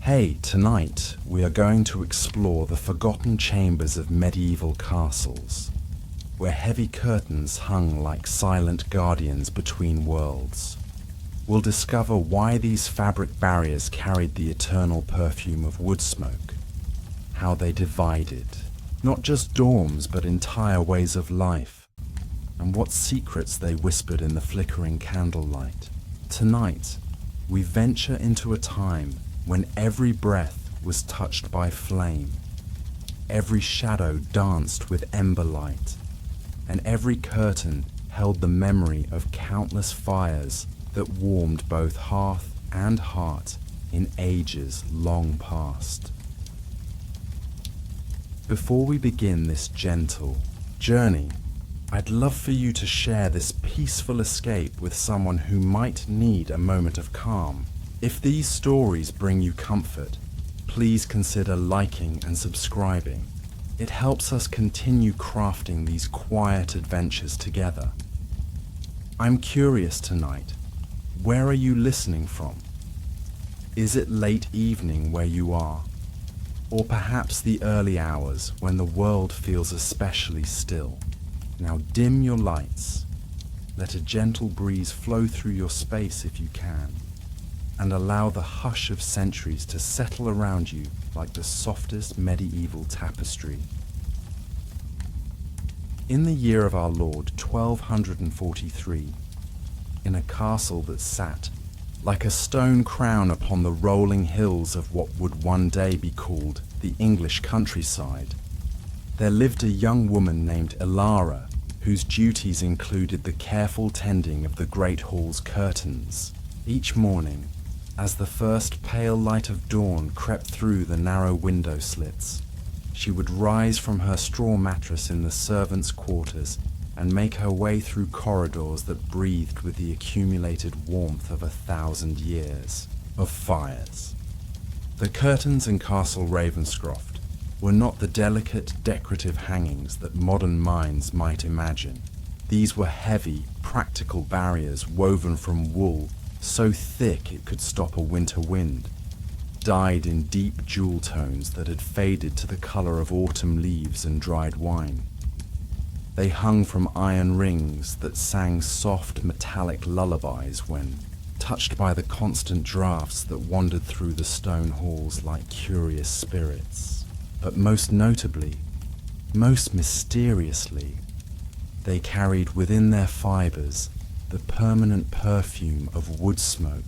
Hey, tonight we are going to explore the forgotten chambers of medieval castles, where heavy curtains hung like silent guardians between worlds. We'll discover why these fabric barriers carried the eternal perfume of wood smoke, how they divided, not just dorms but entire ways of life, and what secrets they whispered in the flickering candlelight. Tonight, we venture into a time when every breath was touched by flame, every shadow danced with ember light, and every curtain held the memory of countless fires that warmed both hearth and heart in ages long past. Before we begin this gentle journey, I'd love for you to share this peaceful escape with someone who might need a moment of calm. If these stories bring you comfort, please consider liking and subscribing. It helps us continue crafting these quiet adventures together. I'm curious tonight, where are you listening from? Is it late evening where you are? Or perhaps the early hours when the world feels especially still? Now dim your lights, let a gentle breeze flow through your space if you can, and allow the hush of centuries to settle around you like the softest medieval tapestry. In the year of our Lord 1243, in a castle that sat like a stone crown upon the rolling hills of what would one day be called the English countryside, there lived a young woman named Elara, whose duties included the careful tending of the great hall's curtains. Each morning, as the first pale light of dawn crept through the narrow window slits, she would rise from her straw mattress in the servants' quarters and make her way through corridors that breathed with the accumulated warmth of 1,000 years of fires. The curtains in Castle Ravenscroft were not the delicate, decorative hangings that modern minds might imagine. These were heavy, practical barriers woven from wool so thick it could stop a winter wind, dyed in deep jewel tones that had faded to the color of autumn leaves and dried wine. They hung from iron rings that sang soft metallic lullabies when, touched by the constant draughts that wandered through the stone halls like curious spirits. But most notably, most mysteriously, they carried within their fibers the permanent perfume of wood smoke,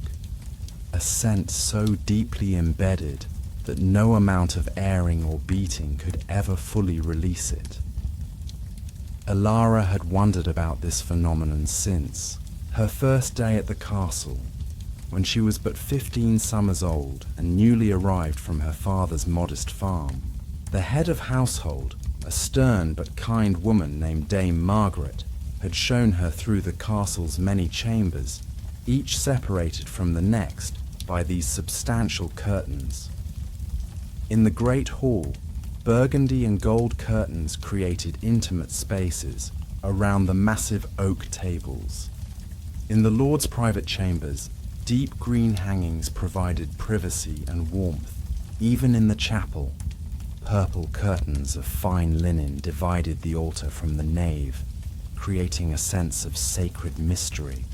a scent so deeply embedded that no amount of airing or beating could ever fully release it. Elara had wondered about this phenomenon since her first day at the castle, when she was but 15 summers old and newly arrived from her father's modest farm. The head of household, a stern but kind woman named Dame Margaret, had shown her through the castle's many chambers, each separated from the next by these substantial curtains. In the great hall, burgundy and gold curtains created intimate spaces around the massive oak tables. In the Lord's private chambers, deep green hangings provided privacy and warmth. Even in the chapel, purple curtains of fine linen divided the altar from the nave, creating a sense of sacred mystery.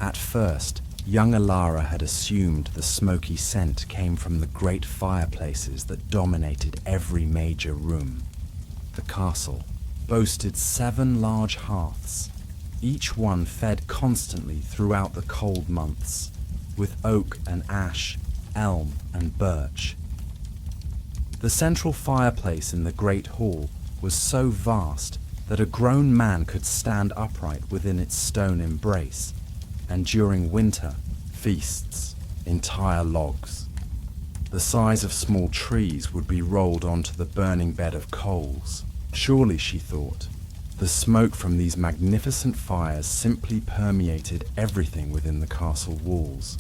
At first, young Elara had assumed the smoky scent came from the great fireplaces that dominated every major room. The castle boasted 7 large hearths, each one fed constantly throughout the cold months, with oak and ash, elm and birch. The central fireplace in the great hall was so vast that a grown man could stand upright within its stone embrace, and during winter, feasts, entire logs, the size of small trees, would be rolled onto the burning bed of coals. Surely, she thought, the smoke from these magnificent fires simply permeated everything within the castle walls.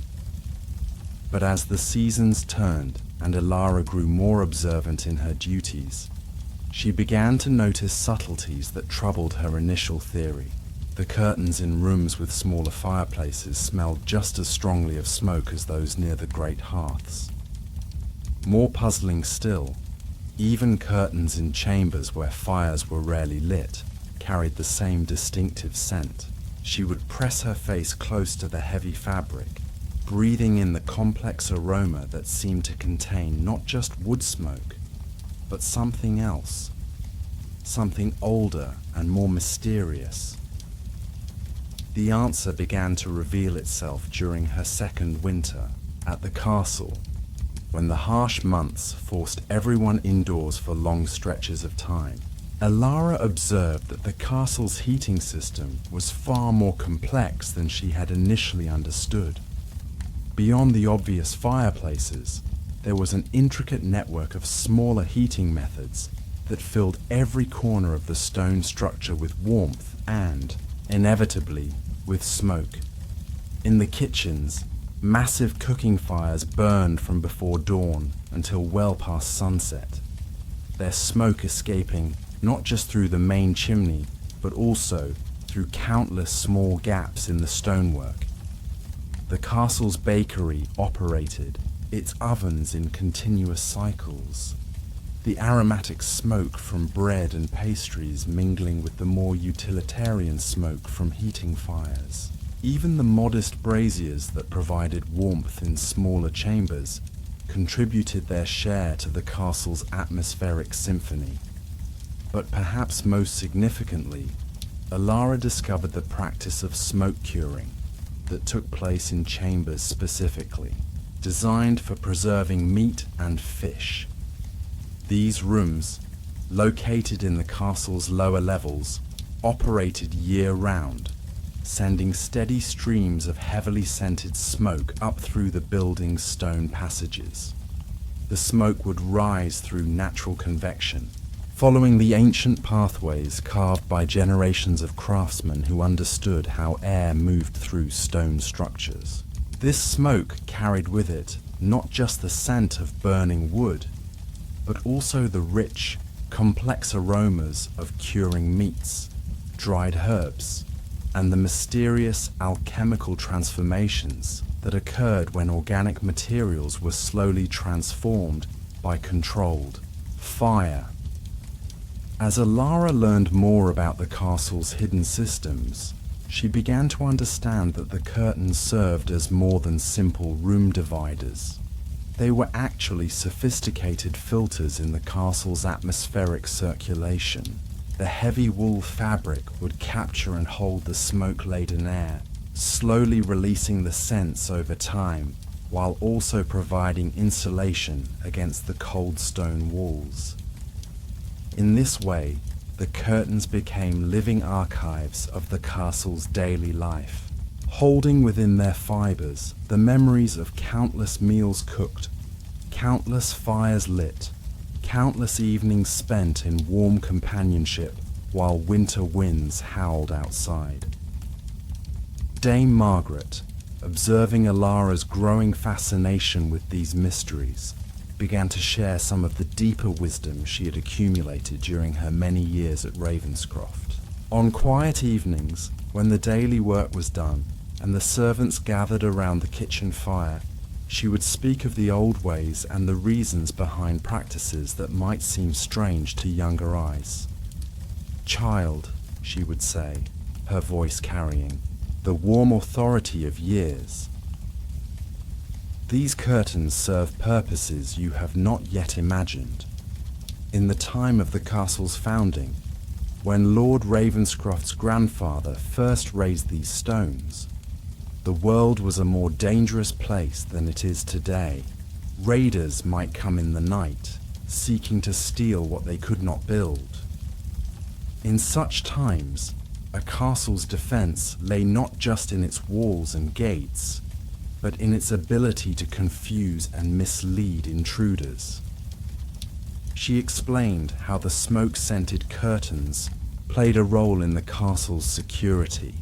But as the seasons turned and Elara grew more observant in her duties, she began to notice subtleties that troubled her initial theory. The curtains in rooms with smaller fireplaces smelled just as strongly of smoke as those near the great hearths. More puzzling still, even curtains in chambers where fires were rarely lit carried the same distinctive scent. She would press her face close to the heavy fabric, breathing in the complex aroma that seemed to contain not just wood smoke, but something else, something older and more mysterious. The answer began to reveal itself during her second winter at the castle, when the harsh months forced everyone indoors for long stretches of time. Alara observed that the castle's heating system was far more complex than she had initially understood. Beyond the obvious fireplaces, there was an intricate network of smaller heating methods that filled every corner of the stone structure with warmth and, inevitably, with smoke. In the kitchens, massive cooking fires burned from before dawn until well past sunset, their smoke escaping not just through the main chimney, but also through countless small gaps in the stonework. The castle's bakery operated, its ovens in continuous cycles, the aromatic smoke from bread and pastries mingling with the more utilitarian smoke from heating fires. Even the modest braziers that provided warmth in smaller chambers contributed their share to the castle's atmospheric symphony. But perhaps most significantly, Alara discovered the practice of smoke curing that took place in chambers specifically, designed for preserving meat and fish. These rooms, located in the castle's lower levels, operated year-round, sending steady streams of heavily scented smoke up through the building's stone passages. The smoke would rise through natural convection, following the ancient pathways carved by generations of craftsmen who understood how air moved through stone structures. This smoke carried with it not just the scent of burning wood, but also the rich, complex aromas of curing meats, dried herbs, and the mysterious alchemical transformations that occurred when organic materials were slowly transformed by controlled fire. As Alara learned more about the castle's hidden systems, she began to understand that the curtains served as more than simple room dividers. They were actually sophisticated filters in the castle's atmospheric circulation. The heavy wool fabric would capture and hold the smoke-laden air, slowly releasing the scents over time, while also providing insulation against the cold stone walls. In this way, the curtains became living archives of the castle's daily life, holding within their fibers the memories of countless meals cooked, countless fires lit, countless evenings spent in warm companionship while winter winds howled outside. Dame Margaret, observing Alara's growing fascination with these mysteries, began to share some of the deeper wisdom she had accumulated during her many years at Ravenscroft. On quiet evenings, when the daily work was done and the servants gathered around the kitchen fire, she would speak of the old ways and the reasons behind practices that might seem strange to younger eyes. "Child," she would say, her voice carrying the warm authority of years, "these curtains serve purposes you have not yet imagined. In the time of the castle's founding, when Lord Ravenscroft's grandfather first raised these stones, the world was a more dangerous place than it is today. Raiders might come in the night, seeking to steal what they could not build. In such times, a castle's defense lay not just in its walls and gates, but in its ability to confuse and mislead intruders." She explained how the smoke-scented curtains played a role in the castle's security.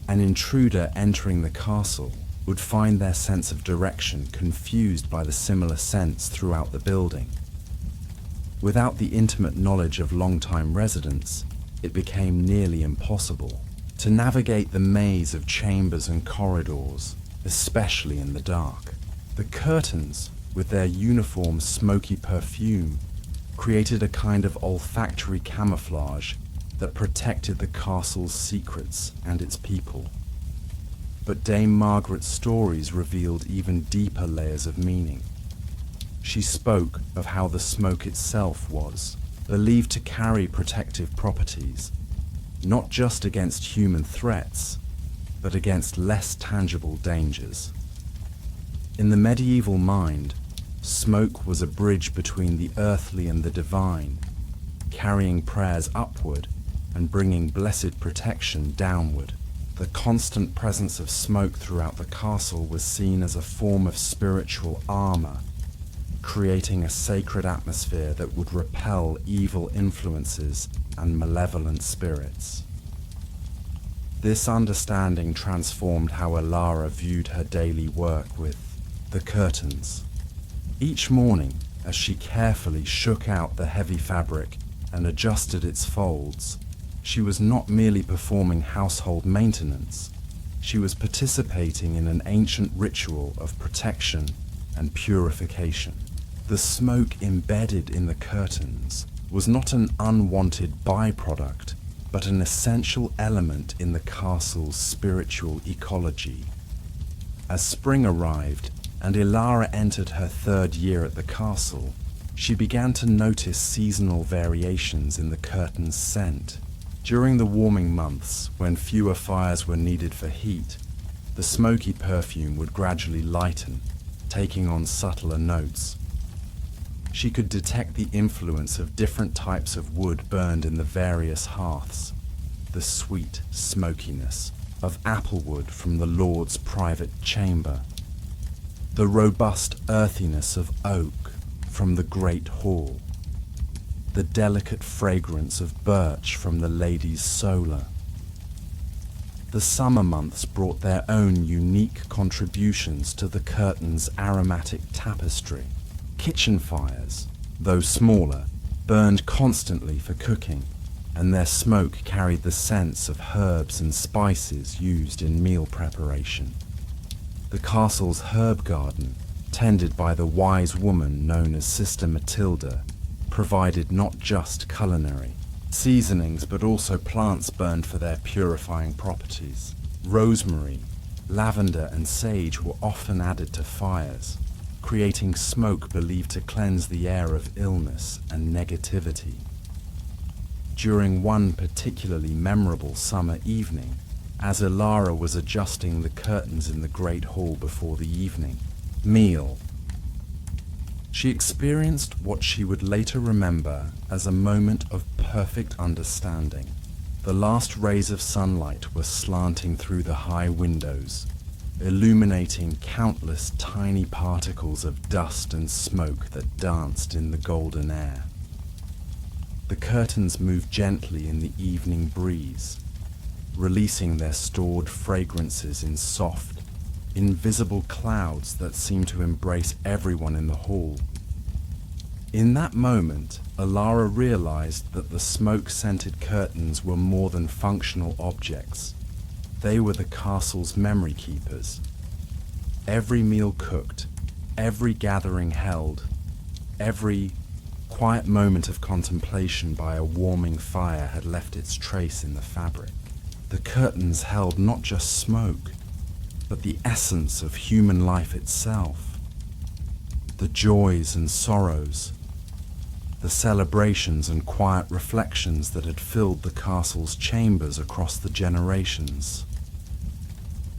An intruder entering the castle would find their sense of direction confused by the similar scents throughout the building. Without the intimate knowledge of long-time residents, it became nearly impossible. to navigate the maze of chambers and corridors, especially in the dark. The curtains, with their uniform smoky perfume, created a kind of olfactory camouflage that protected the castle's secrets and its people. But Dame Margaret's stories revealed even deeper layers of meaning. She spoke of how the smoke itself was believed to carry protective properties, not just against human threats, but against less tangible dangers. In the medieval mind, smoke was a bridge between the earthly and the divine, carrying prayers upward and bringing blessed protection downward. The constant presence of smoke throughout the castle was seen as a form of spiritual armor, creating a sacred atmosphere that would repel evil influences and malevolent spirits. This understanding transformed how Alara viewed her daily work with the curtains. Each morning, as she carefully shook out the heavy fabric and adjusted its folds, she was not merely performing household maintenance, she was participating in an ancient ritual of protection and purification. The smoke embedded in the curtains was not an unwanted byproduct, but an essential element in the castle's spiritual ecology. As spring arrived and Ilara entered her 3rd year at the castle, she began to notice seasonal variations in the curtain's scent. During the warming months, when fewer fires were needed for heat, the smoky perfume would gradually lighten, taking on subtler notes. She could detect the influence of different types of wood burned in the various hearths, the sweet smokiness of applewood from the Lord's private chamber, the robust earthiness of oak from the great hall, the delicate fragrance of birch from the lady's solar. The summer months brought their own unique contributions to the curtain's aromatic tapestry. Kitchen fires, though smaller, burned constantly for cooking, and their smoke carried the scents of herbs and spices used in meal preparation. The castle's herb garden, tended by the wise woman known as Sister Matilda, provided not just culinary seasonings but also plants burned for their purifying properties. Rosemary, lavender and sage were often added to fires, creating smoke believed to cleanse the air of illness and negativity. During one particularly memorable summer evening, as Ilara was adjusting the curtains in the great hall before the evening meal, she experienced what she would later remember as a moment of perfect understanding. The last rays of sunlight were slanting through the high windows, illuminating countless tiny particles of dust and smoke that danced in the golden air. The curtains moved gently in the evening breeze, releasing their stored fragrances in soft, invisible clouds that seemed to embrace everyone in the hall. In that moment, Alara realized that the smoke-scented curtains were more than functional objects. They were the castle's memory keepers. Every meal cooked, every gathering held, every quiet moment of contemplation by a warming fire had left its trace in the fabric. The curtains held not just smoke, but the essence of human life itself. The joys and sorrows, the celebrations and quiet reflections that had filled the castle's chambers across the generations.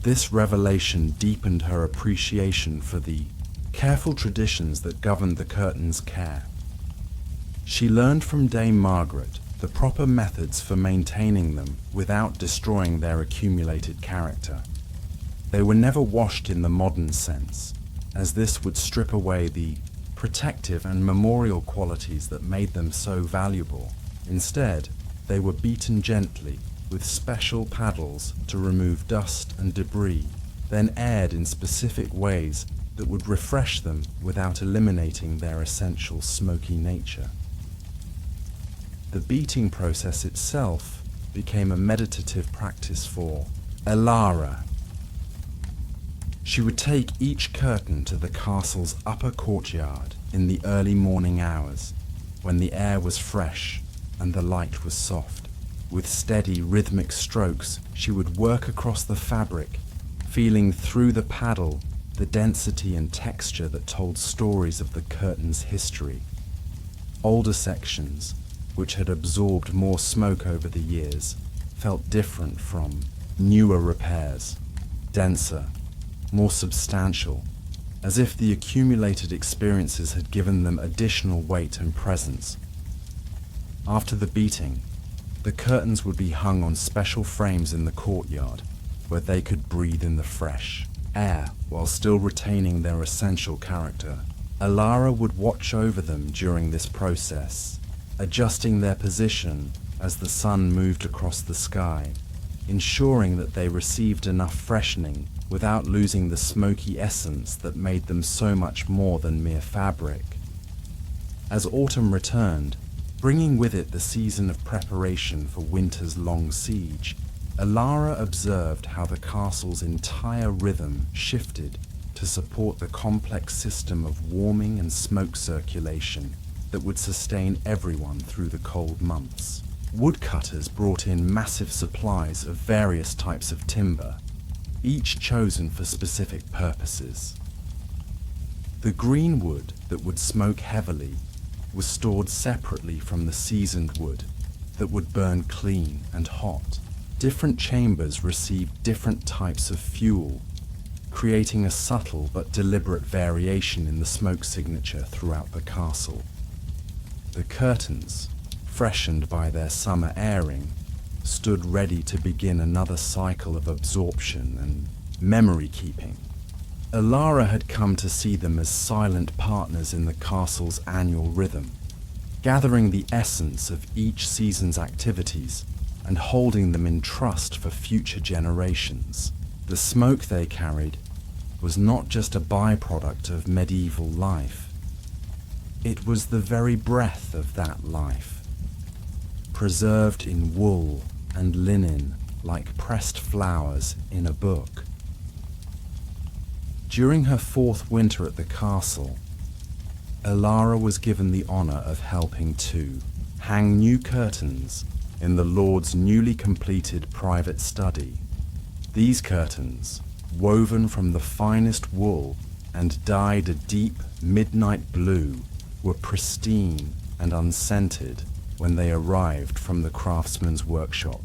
This revelation deepened her appreciation for the careful traditions that governed the curtain's care. She learned from Dame Margaret the proper methods for maintaining them without destroying their accumulated character. They were never washed in the modern sense, as this would strip away the protective and memorial qualities that made them so valuable. Instead, they were beaten gently with special paddles to remove dust and debris, then aired in specific ways that would refresh them without eliminating their essential smoky nature. The beating process itself became a meditative practice for Elara. She would take each curtain to the castle's upper courtyard in the early morning hours, when the air was fresh and the light was soft. With steady, rhythmic strokes, she would work across the fabric, feeling through the paddle the density and texture that told stories of the curtain's history. Older sections, which had absorbed more smoke over the years, felt different from newer repairs, denser, more substantial, as if the accumulated experiences had given them additional weight and presence. After the beating, the curtains would be hung on special frames in the courtyard, where they could breathe in the fresh air while still retaining their essential character. Elara would watch over them during this process, adjusting their position as the sun moved across the sky, ensuring that they received enough freshening without losing the smoky essence that made them so much more than mere fabric. As autumn returned, bringing with it the season of preparation for winter's long siege, Elara observed how the castle's entire rhythm shifted to support the complex system of warming and smoke circulation that would sustain everyone through the cold months. Woodcutters brought in massive supplies of various types of timber, each chosen for specific purposes. The green wood that would smoke heavily was stored separately from the seasoned wood that would burn clean and hot. Different chambers received different types of fuel, creating a subtle but deliberate variation in the smoke signature throughout the castle. The curtains, freshened by their summer airing, stood ready to begin another cycle of absorption and memory keeping. Elara had come to see them as silent partners in the castle's annual rhythm, gathering the essence of each season's activities and holding them in trust for future generations. The smoke they carried was not just a byproduct of medieval life. It was the very breath of that life, preserved in wool and linen like pressed flowers in a book. During her fourth winter at the castle, Elara was given the honor of helping to hang new curtains in the Lord's newly completed private study. These curtains, woven from the finest wool and dyed a deep midnight blue, were pristine and unscented when they arrived from the craftsman's workshop.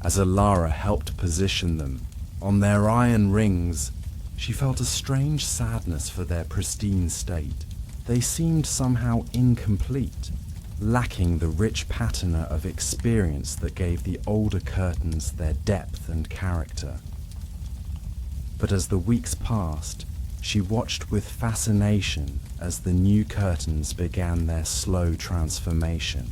As Elara helped position them on their iron rings, she felt a strange sadness for their pristine state. They seemed somehow incomplete, lacking the rich patina of experience that gave the older curtains their depth and character. But as the weeks passed, she watched with fascination as the new curtains began their slow transformation.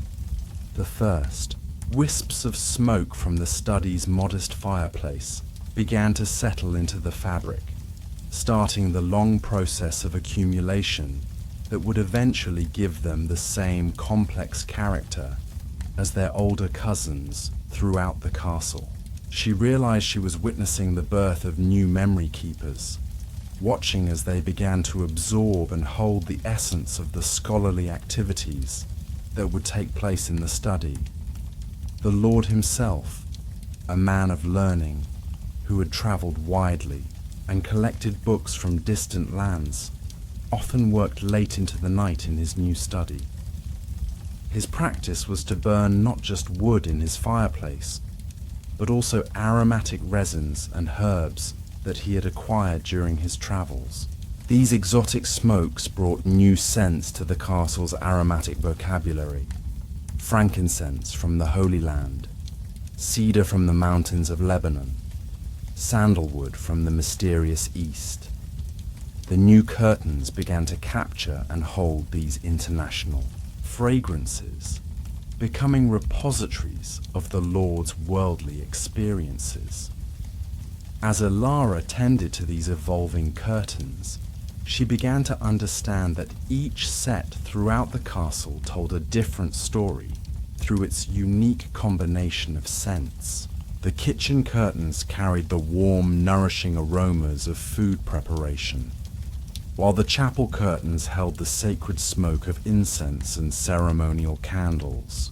The first, wisps of smoke from the study's modest fireplace began to settle into the fabric, starting the long process of accumulation that would eventually give them the same complex character as their older cousins throughout the castle. She realized she was witnessing the birth of new memory keepers, watching as they began to absorb and hold the essence of the scholarly activities that would take place in the study. The Lord himself, a man of learning who had traveled widely and collected books from distant lands, often worked late into the night in his new study. His practice was to burn not just wood in his fireplace, but also aromatic resins and herbs that he had acquired during his travels. These exotic smokes brought new scents to the castle's aromatic vocabulary: frankincense from the Holy Land, cedar from the mountains of Lebanon, sandalwood from the mysterious East. The new curtains began to capture and hold these international fragrances, becoming repositories of the Lord's worldly experiences. As Elara tended to these evolving curtains, she began to understand that each set throughout the castle told a different story, through its unique combination of scents. The kitchen curtains carried the warm, nourishing aromas of food preparation, while the chapel curtains held the sacred smoke of incense and ceremonial candles.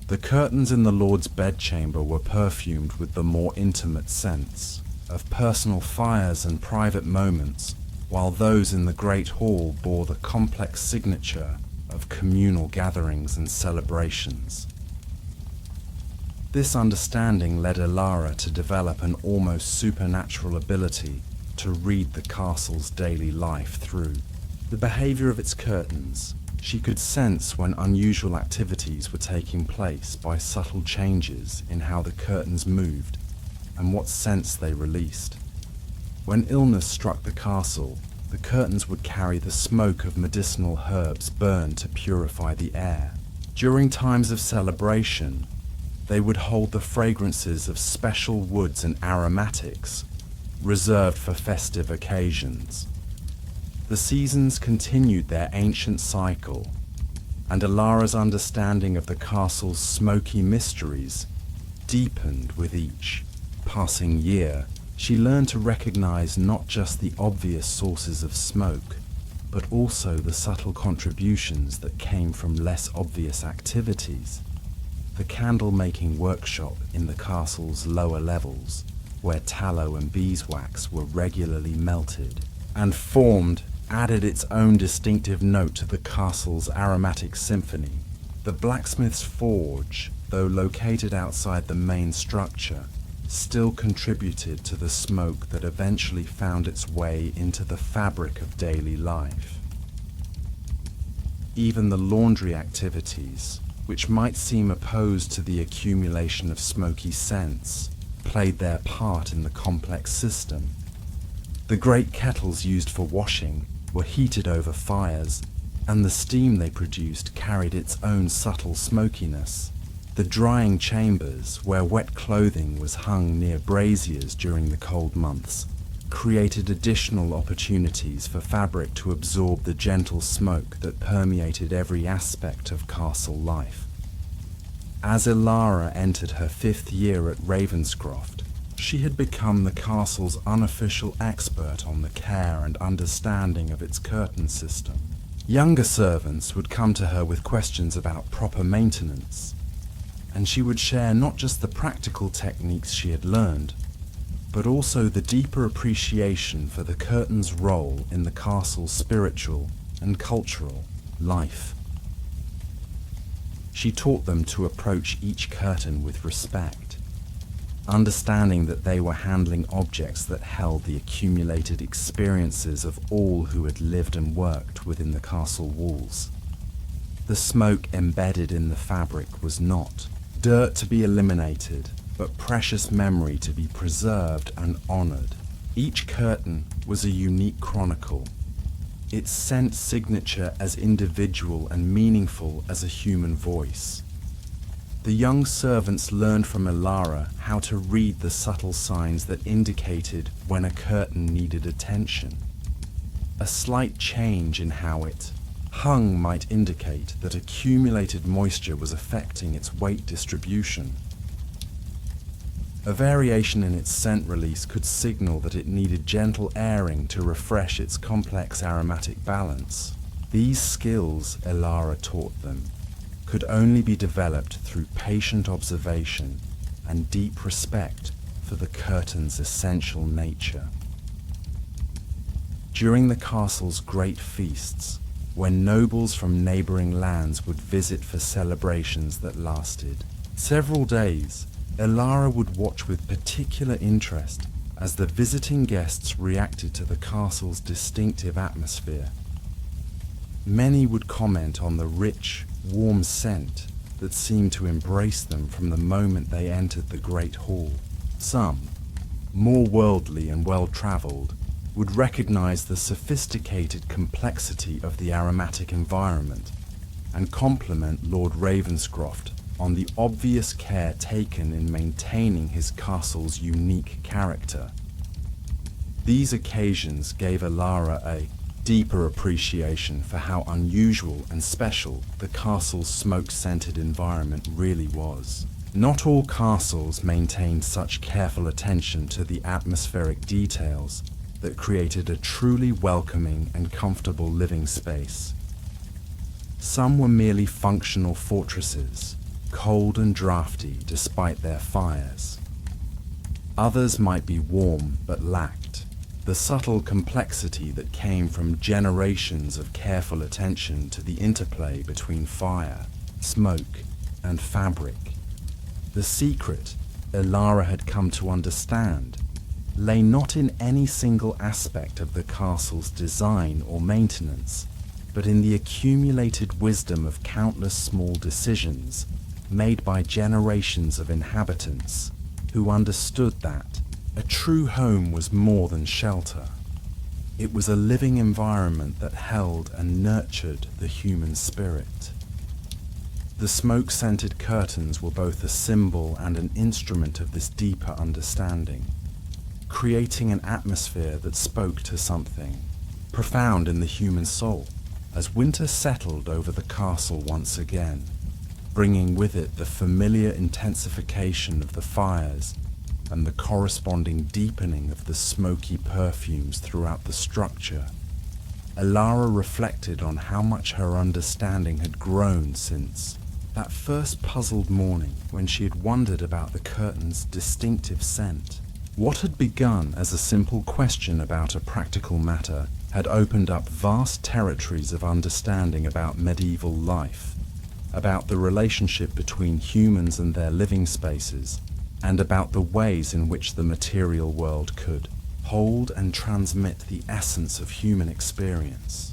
The curtains in the Lord's bedchamber were perfumed with the more intimate scents of personal fires and private moments, while those in the great hall bore the complex signature of communal gatherings and celebrations. This understanding led Elara to develop an almost supernatural ability to read the castle's daily life through the behavior of its curtains. She could sense when unusual activities were taking place by subtle changes in how the curtains moved and what scents they released. When illness struck the castle, the curtains would carry the smoke of medicinal herbs burned to purify the air. During times of celebration, they would hold the fragrances of special woods and aromatics reserved for festive occasions. The seasons continued their ancient cycle, and Elara's understanding of the castle's smoky mysteries deepened with each passing year. She learned to recognize not just the obvious sources of smoke, but also the subtle contributions that came from less obvious activities. The candle-making workshop in the castle's lower levels, where tallow and beeswax were regularly melted and formed, added its own distinctive note to the castle's aromatic symphony. The blacksmith's forge, though located outside the main structure, still contributed to the smoke that eventually found its way into the fabric of daily life. Even the laundry activities, which might seem opposed to the accumulation of smoky scents, played their part in the complex system. The great kettles used for washing were heated over fires, and the steam they produced carried its own subtle smokiness. The drying chambers, where wet clothing was hung near braziers during the cold months, created additional opportunities for fabric to absorb the gentle smoke that permeated every aspect of castle life. As Elara entered her 5th year at Ravenscroft, she had become the castle's unofficial expert on the care and understanding of its curtain system. Younger servants would come to her with questions about proper maintenance, and she would share not just the practical techniques she had learned, but also the deeper appreciation for the curtain's role in the castle's spiritual and cultural life. She taught them to approach each curtain with respect, understanding that they were handling objects that held the accumulated experiences of all who had lived and worked within the castle walls. The smoke embedded in the fabric was not dirt to be eliminated, but precious memory to be preserved and honored. Each curtain was a unique chronicle, its scent signature as individual and meaningful as a human voice. The young servants learned from Elara how to read the subtle signs that indicated when a curtain needed attention. A slight change in how it hung might indicate that accumulated moisture was affecting its weight distribution. A variation in its scent release could signal that it needed gentle airing to refresh its complex aromatic balance. These skills, Elara taught them, could only be developed through patient observation and deep respect for the curtain's essential nature. During the castle's great feasts, when nobles from neighboring lands would visit for celebrations that lasted several days, Elara would watch with particular interest as the visiting guests reacted to the castle's distinctive atmosphere. Many would comment on the rich, warm scent that seemed to embrace them from the moment they entered the great hall. Some, more worldly and well-traveled, would recognize the sophisticated complexity of the aromatic environment and compliment Lord Ravenscroft on the obvious care taken in maintaining his castle's unique character. These occasions gave Elara a deeper appreciation for how unusual and special the castle's smoke-scented environment really was. Not all castles maintained such careful attention to the atmospheric details that created a truly welcoming and comfortable living space. Some were merely functional fortresses, cold and drafty despite their fires. Others might be warm but lacked the subtle complexity that came from generations of careful attention to the interplay between fire, smoke, and fabric. The secret, Elara had come to understand, lay not in any single aspect of the castle's design or maintenance, but in the accumulated wisdom of countless small decisions made by generations of inhabitants who understood that a true home was more than shelter. It was a living environment that held and nurtured the human spirit. The smoke-scented curtains were both a symbol and an instrument of this deeper understanding, creating an atmosphere that spoke to something profound in the human soul as winter settled over the castle once again, bringing with it the familiar intensification of the fires and the corresponding deepening of the smoky perfumes throughout the structure. Elara reflected on how much her understanding had grown since that first puzzled morning when she had wondered about the curtain's distinctive scent. What had begun as a simple question about a practical matter had opened up vast territories of understanding about medieval life, about the relationship between humans and their living spaces, and about the ways in which the material world could hold and transmit the essence of human experience.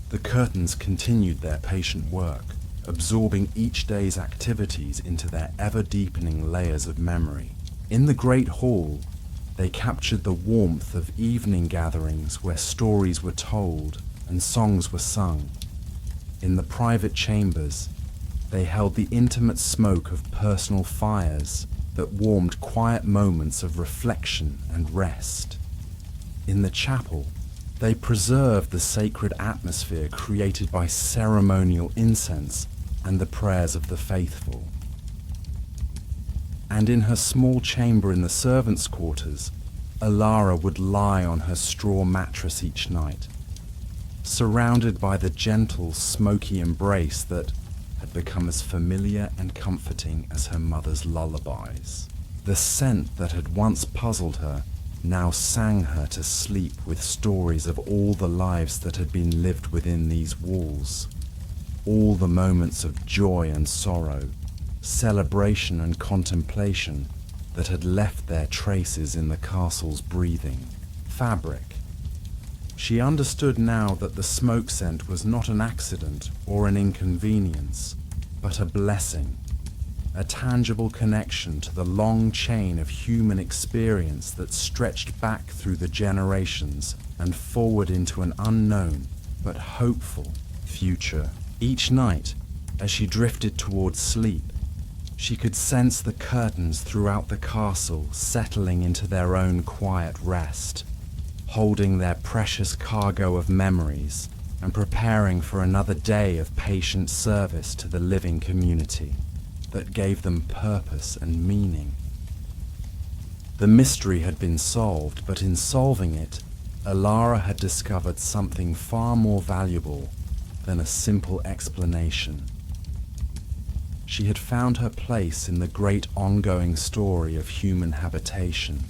The curtains continued their patient work, absorbing each day's activities into their ever-deepening layers of memory. In the great hall, they captured the warmth of evening gatherings where stories were told and songs were sung. In the private chambers, they held the intimate smoke of personal fires that warmed quiet moments of reflection and rest. In the chapel, they preserved the sacred atmosphere created by ceremonial incense and the prayers of the faithful. And in her small chamber in the servants' quarters, Elara would lie on her straw mattress each night, surrounded by the gentle, smoky embrace that had become as familiar and comforting as her mother's lullabies. The scent that had once puzzled her now sang her to sleep with stories of all the lives that had been lived within these walls, all the moments of joy and sorrow, celebration and contemplation that had left their traces in the castle's breathing fabric. She understood now that the smoke scent was not an accident or an inconvenience, but a blessing, a tangible connection to the long chain of human experience that stretched back through the generations and forward into an unknown but hopeful future. Each night, as she drifted towards sleep, she could sense the curtains throughout the castle settling into their own quiet rest, holding their precious cargo of memories and preparing for another day of patient service to the living community that gave them purpose and meaning. The mystery had been solved, but in solving it, Elara had discovered something far more valuable than a simple explanation. She had found her place in the great ongoing story of human habitation,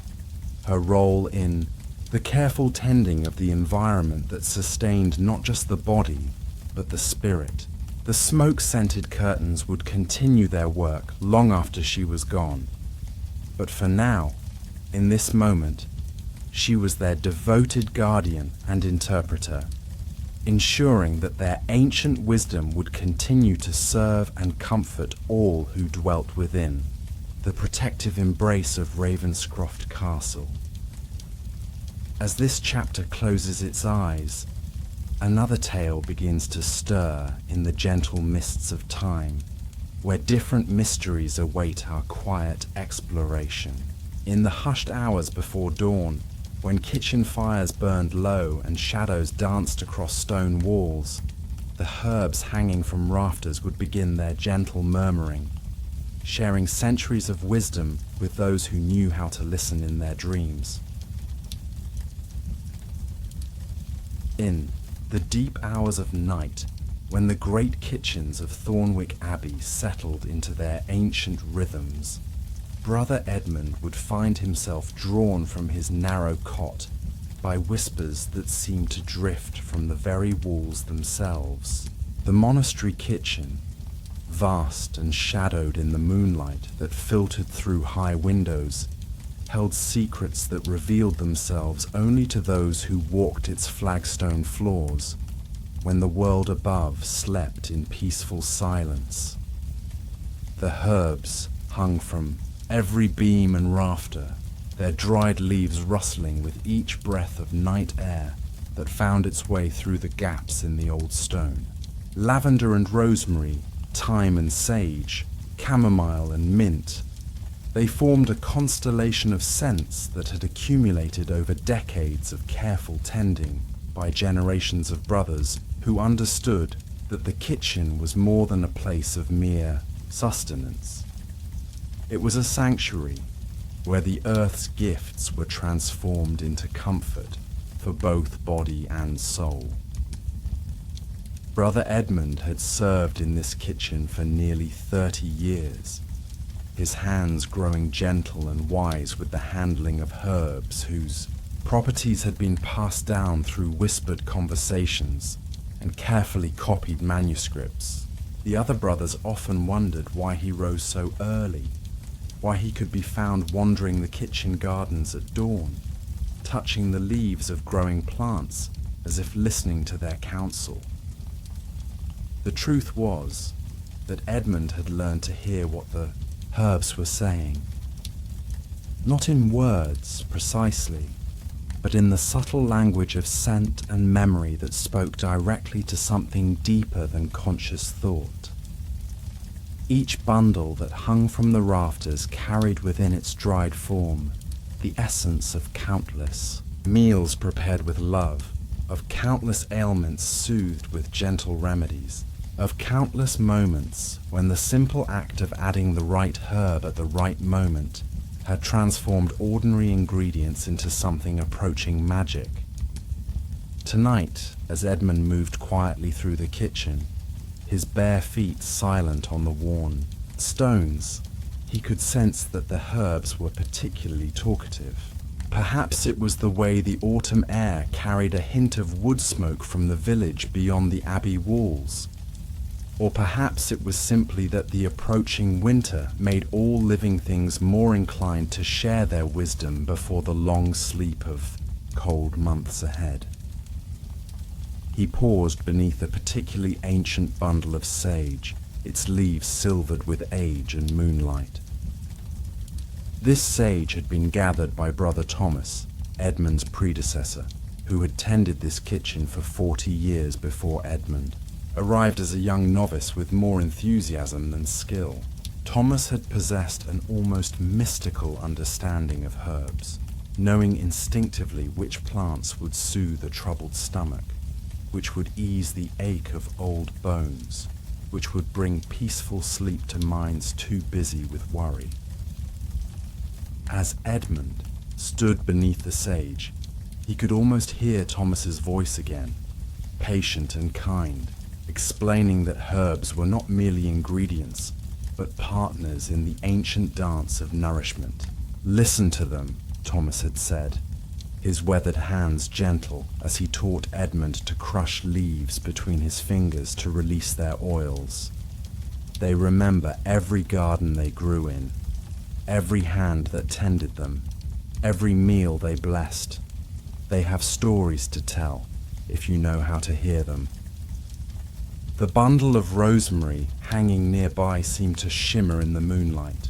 her role in the careful tending of the environment that sustained not just the body, but the spirit. The smoke-scented curtains would continue their work long after she was gone. But for now, in this moment, she was their devoted guardian and interpreter, ensuring that their ancient wisdom would continue to serve and comfort all who dwelt within the protective embrace of Ravenscroft Castle. As this chapter closes its eyes, another tale begins to stir in the gentle mists of time, where different mysteries await our quiet exploration. In the hushed hours before dawn, When kitchen fires burned low and shadows danced across stone walls, the herbs hanging from rafters would begin their gentle murmuring, sharing centuries of wisdom with those who knew how to listen in their dreams. In the deep hours of night, when the great kitchens of Thornwick Abbey settled into their ancient rhythms, Brother Edmund would find himself drawn from his narrow cot by whispers that seemed to drift from the very walls themselves. The monastery kitchen, vast and shadowed in the moonlight that filtered through high windows, held secrets that revealed themselves only to those who walked its flagstone floors when the world above slept in peaceful silence. The herbs hung from every beam and rafter, their dried leaves rustling with each breath of night air that found its way through the gaps in the old stone. Lavender and rosemary, thyme and sage, chamomile and mint, they formed a constellation of scents that had accumulated over decades of careful tending by generations of brothers who understood that the kitchen was more than a place of mere sustenance. It was a sanctuary where the earth's gifts were transformed into comfort for both body and soul. Brother Edmund had served in this kitchen for nearly 30 years, his hands growing gentle and wise with the handling of herbs whose properties had been passed down through whispered conversations and carefully copied manuscripts. The other brothers often wondered why he rose so early, why he could be found wandering the kitchen gardens at dawn, touching the leaves of growing plants as if listening to their counsel. The truth was that Edmund had learned to hear what the herbs were saying, not in words precisely, but in the subtle language of scent and memory that spoke directly to something deeper than conscious thought. Each bundle that hung from the rafters carried within its dried form the essence of countless meals prepared with love, of countless ailments soothed with gentle remedies, of countless moments when the simple act of adding the right herb at the right moment had transformed ordinary ingredients into something approaching magic. Tonight, as Edmund moved quietly through the kitchen, his bare feet silent on the worn stones, he could sense that the herbs were particularly talkative. Perhaps it was the way the autumn air carried a hint of wood smoke from the village beyond the abbey walls. Or perhaps it was simply that the approaching winter made all living things more inclined to share their wisdom before the long sleep of cold months ahead. He paused beneath a particularly ancient bundle of sage, its leaves silvered with age and moonlight. This sage had been gathered by Brother Thomas, Edmund's predecessor, who had tended this kitchen for 40 years before Edmund arrived as a young novice with more enthusiasm than skill. Thomas had possessed an almost mystical understanding of herbs, knowing instinctively which plants would soothe a troubled stomach, which would ease the ache of old bones, which would bring peaceful sleep to minds too busy with worry. As Edmund stood beneath the sage, he could almost hear Thomas's voice again, patient and kind, explaining that herbs were not merely ingredients, but partners in the ancient dance of nourishment. "Listen to them," Thomas had said, his weathered hands gentle as he taught Edmund to crush leaves between his fingers to release their oils. "They remember every garden they grew in, every hand that tended them, every meal they blessed. They have stories to tell, if you know how to hear them." The bundle of rosemary hanging nearby seemed to shimmer in the moonlight,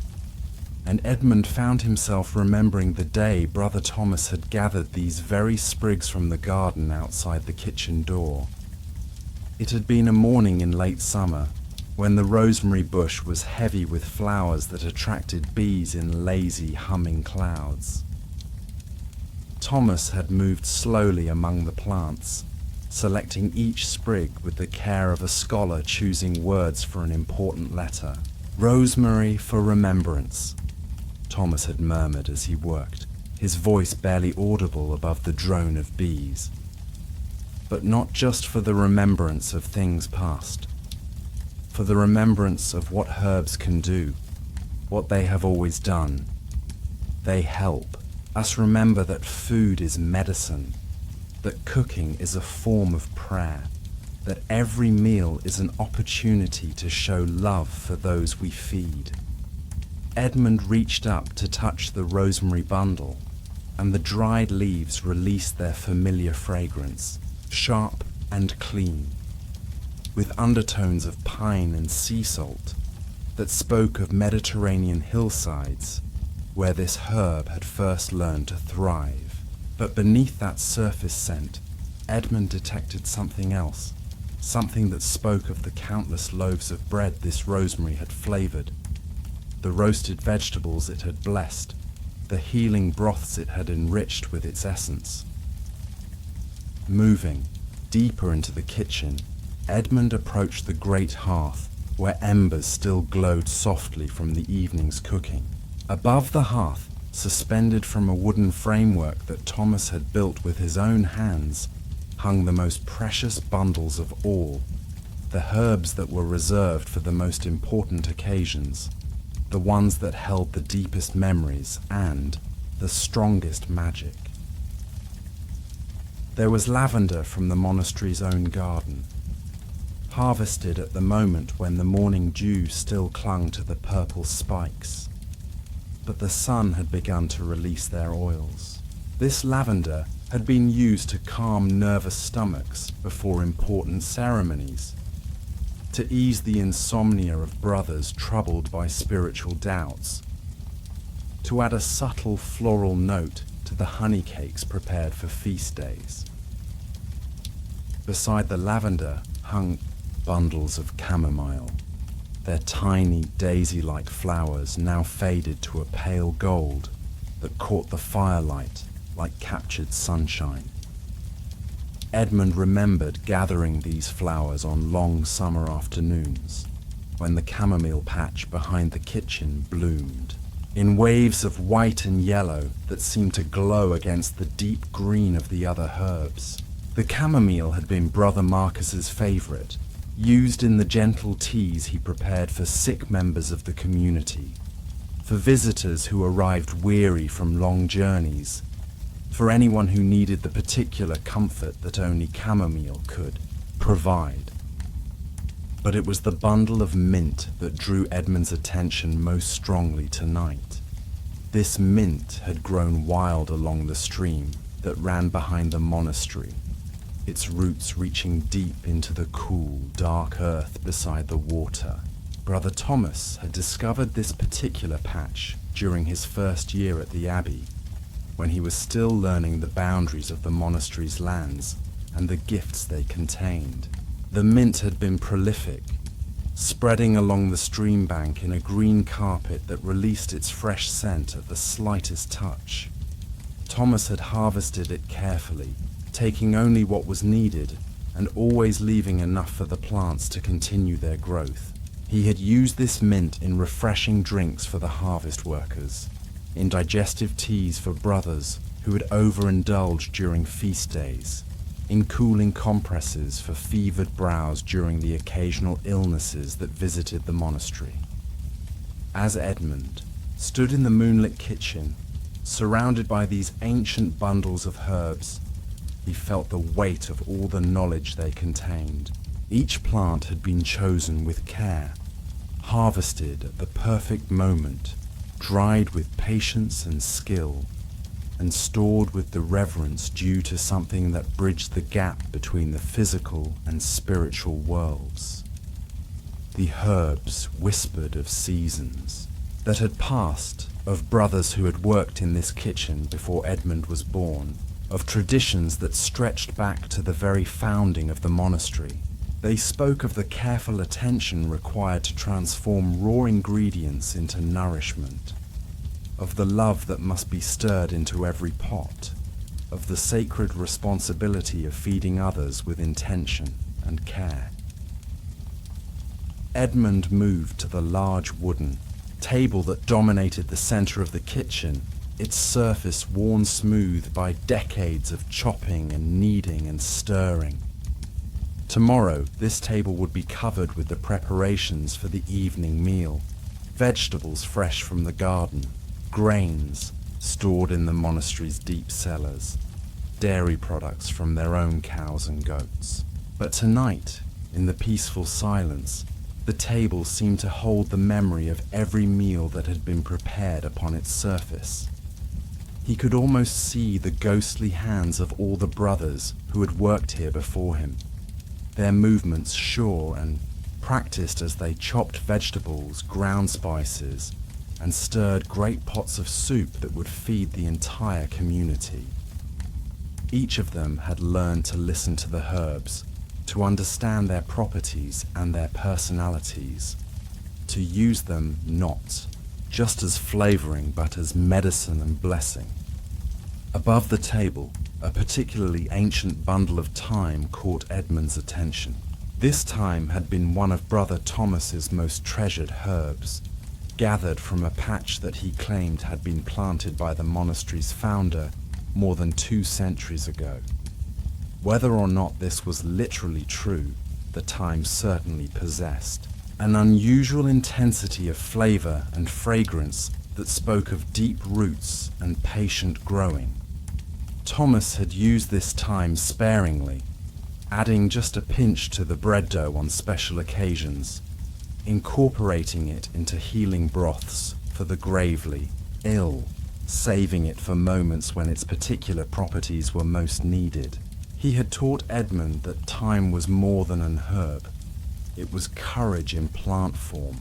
and Edmund found himself remembering the day Brother Thomas had gathered these very sprigs from the garden outside the kitchen door. It had been a morning in late summer, when the rosemary bush was heavy with flowers that attracted bees in lazy, humming clouds. Thomas had moved slowly among the plants, selecting each sprig with the care of a scholar choosing words for an important letter. "Rosemary for remembrance," Thomas had murmured as he worked, his voice barely audible above the drone of bees. But not just for the remembrance of things past, for the remembrance of what herbs can do, what they have always done. They help us remember that food is medicine, that cooking is a form of prayer, that every meal is an opportunity to show love for those we feed. Edmund reached up to touch the rosemary bundle, and the dried leaves released their familiar fragrance, sharp and clean, with undertones of pine and sea salt that spoke of Mediterranean hillsides where this herb had first learned to thrive. But beneath that surface scent, Edmund detected something else, something that spoke of the countless loaves of bread this rosemary had flavored, the roasted vegetables it had blessed, the healing broths it had enriched with its essence. Moving deeper into the kitchen, Edmund approached the great hearth where embers still glowed softly from the evening's cooking. Above the hearth, suspended from a wooden framework that Thomas had built with his own hands, hung the most precious bundles of all, the herbs that were reserved for the most important occasions, the ones that held the deepest memories and the strongest magic. There was lavender from the monastery's own garden, harvested at the moment when the morning dew still clung to the purple spikes. But the sun had begun to release their oils. This lavender had been used to calm nervous stomachs before important ceremonies, to ease the insomnia of brothers troubled by spiritual doubts, to add a subtle floral note to the honey cakes prepared for feast days. Beside the lavender hung bundles of chamomile, their tiny daisy-like flowers now faded to a pale gold that caught the firelight like captured sunshine. Edmund remembered gathering these flowers on long summer afternoons, when the chamomile patch behind the kitchen bloomed, in waves of white and yellow that seemed to glow against the deep green of the other herbs. The chamomile had been Brother Marcus's favorite, used in the gentle teas he prepared for sick members of the community, for visitors who arrived weary from long journeys, for anyone who needed the particular comfort that only chamomile could provide. But it was the bundle of mint that drew Edmund's attention most strongly tonight. This mint had grown wild along the stream that ran behind the monastery, its roots reaching deep into the cool, dark earth beside the water. Brother Thomas had discovered this particular patch during his first year at the abbey, when he was still learning the boundaries of the monastery's lands and the gifts they contained. The mint had been prolific, spreading along the stream bank in a green carpet that released its fresh scent at the slightest touch. Thomas had harvested it carefully, taking only what was needed and always leaving enough for the plants to continue their growth. He had used this mint in refreshing drinks for the harvest workers, in digestive teas for brothers who had overindulged during feast days, in cooling compresses for fevered brows during the occasional illnesses that visited the monastery. As Edmund stood in the moonlit kitchen, surrounded by these ancient bundles of herbs, he felt the weight of all the knowledge they contained. Each plant had been chosen with care, harvested at the perfect moment, dried with patience and skill, and stored with the reverence due to something that bridged the gap between the physical and spiritual worlds. The herbs whispered of seasons that had passed, of brothers who had worked in this kitchen before Edmund was born, of traditions that stretched back to the very founding of the monastery. They spoke of the careful attention required to transform raw ingredients into nourishment, of the love that must be stirred into every pot, of the sacred responsibility of feeding others with intention and care. Edmund moved to the large wooden table that dominated the center of the kitchen, its surface worn smooth by decades of chopping and kneading and stirring. Tomorrow, this table would be covered with the preparations for the evening meal: vegetables fresh from the garden, grains stored in the monastery's deep cellars, dairy products from their own cows and goats. But tonight, in the peaceful silence, the table seemed to hold the memory of every meal that had been prepared upon its surface. He could almost see the ghostly hands of all the brothers who had worked here before him, their movements sure and practiced as they chopped vegetables, ground spices, and stirred great pots of soup that would feed the entire community. Each of them had learned to listen to the herbs, to understand their properties and their personalities, to use them not just as flavoring but as medicine and blessing. Above the table, a particularly ancient bundle of thyme caught Edmund's attention. This thyme had been one of Brother Thomas's most treasured herbs, gathered from a patch that he claimed had been planted by the monastery's founder more than 2 centuries ago. Whether or not this was literally true, the thyme certainly possessed an unusual intensity of flavor and fragrance that spoke of deep roots and patient growing. Thomas had used this thyme sparingly, adding just a pinch to the bread dough on special occasions, incorporating it into healing broths for the gravely ill, saving it for moments when its particular properties were most needed. He had taught Edmund that thyme was more than an herb. It was courage in plant form,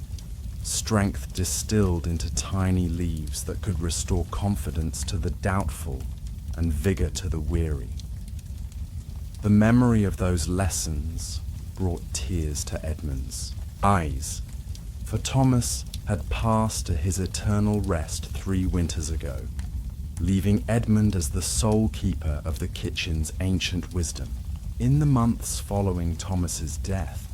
strength distilled into tiny leaves that could restore confidence to the doubtful and vigor to the weary. The memory of those lessons brought tears to Edmund's eyes, for Thomas had passed to his eternal rest 3 winters ago, leaving Edmund as the sole keeper of the kitchen's ancient wisdom. In the months following Thomas's death,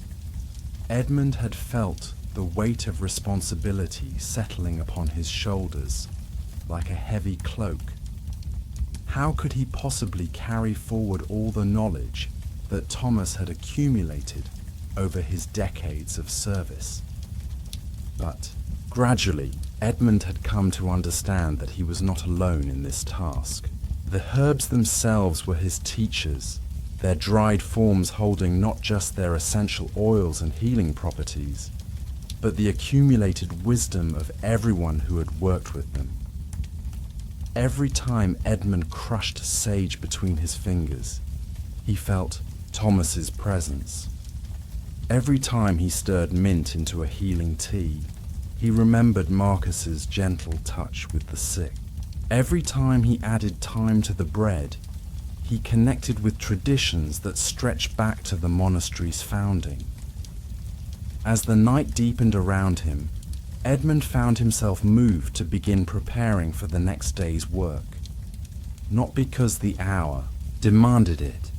Edmund had felt the weight of responsibility settling upon his shoulders like a heavy cloak. How could he possibly carry forward all the knowledge that Thomas had accumulated over his decades of service? But gradually, Edmund had come to understand that he was not alone in this task. The herbs themselves were his teachers, their dried forms holding not just their essential oils and healing properties, but the accumulated wisdom of everyone who had worked with them. Every time Edmund crushed sage between his fingers, he felt Thomas's presence. Every time he stirred mint into a healing tea, he remembered Marcus's gentle touch with the sick. Every time he added thyme to the bread, he connected with traditions that stretched back to the monastery's founding. As the night deepened around him, Edmund found himself moved to begin preparing for the next day's work, not because the hour demanded it,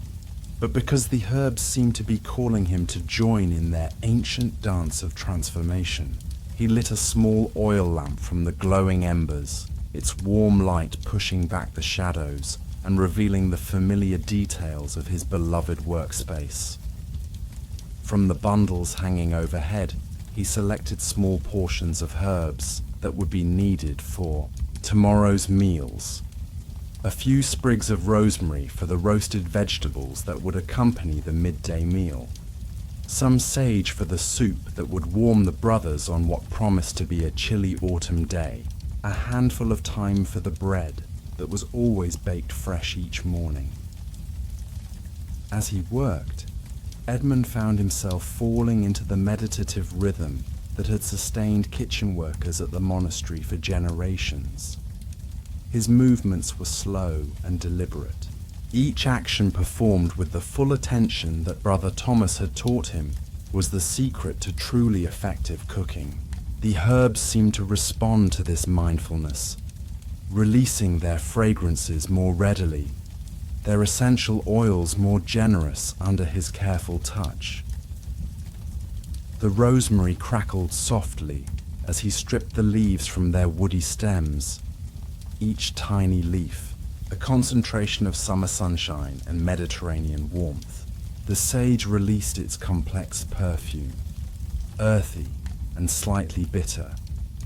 but because the herbs seemed to be calling him to join in their ancient dance of transformation. He lit a small oil lamp from the glowing embers, its warm light pushing back the shadows and revealing the familiar details of his beloved workspace. From the bundles hanging overhead, he selected small portions of herbs that would be needed for tomorrow's meals. A few sprigs of rosemary for the roasted vegetables that would accompany the midday meal. Some sage for the soup that would warm the brothers on what promised to be a chilly autumn day. A handful of thyme for the bread that was always baked fresh each morning. As he worked, Edmund found himself falling into the meditative rhythm that had sustained kitchen workers at the monastery for generations. His movements were slow and deliberate, each action performed with the full attention that Brother Thomas had taught him was the secret to truly effective cooking. The herbs seemed to respond to this mindfulness, releasing their fragrances more readily their essential oils more generous under his careful touch. The rosemary crackled softly as he stripped the leaves from their woody stems, each tiny leaf a concentration of summer sunshine and Mediterranean warmth. The sage released its complex perfume, earthy and slightly bitter,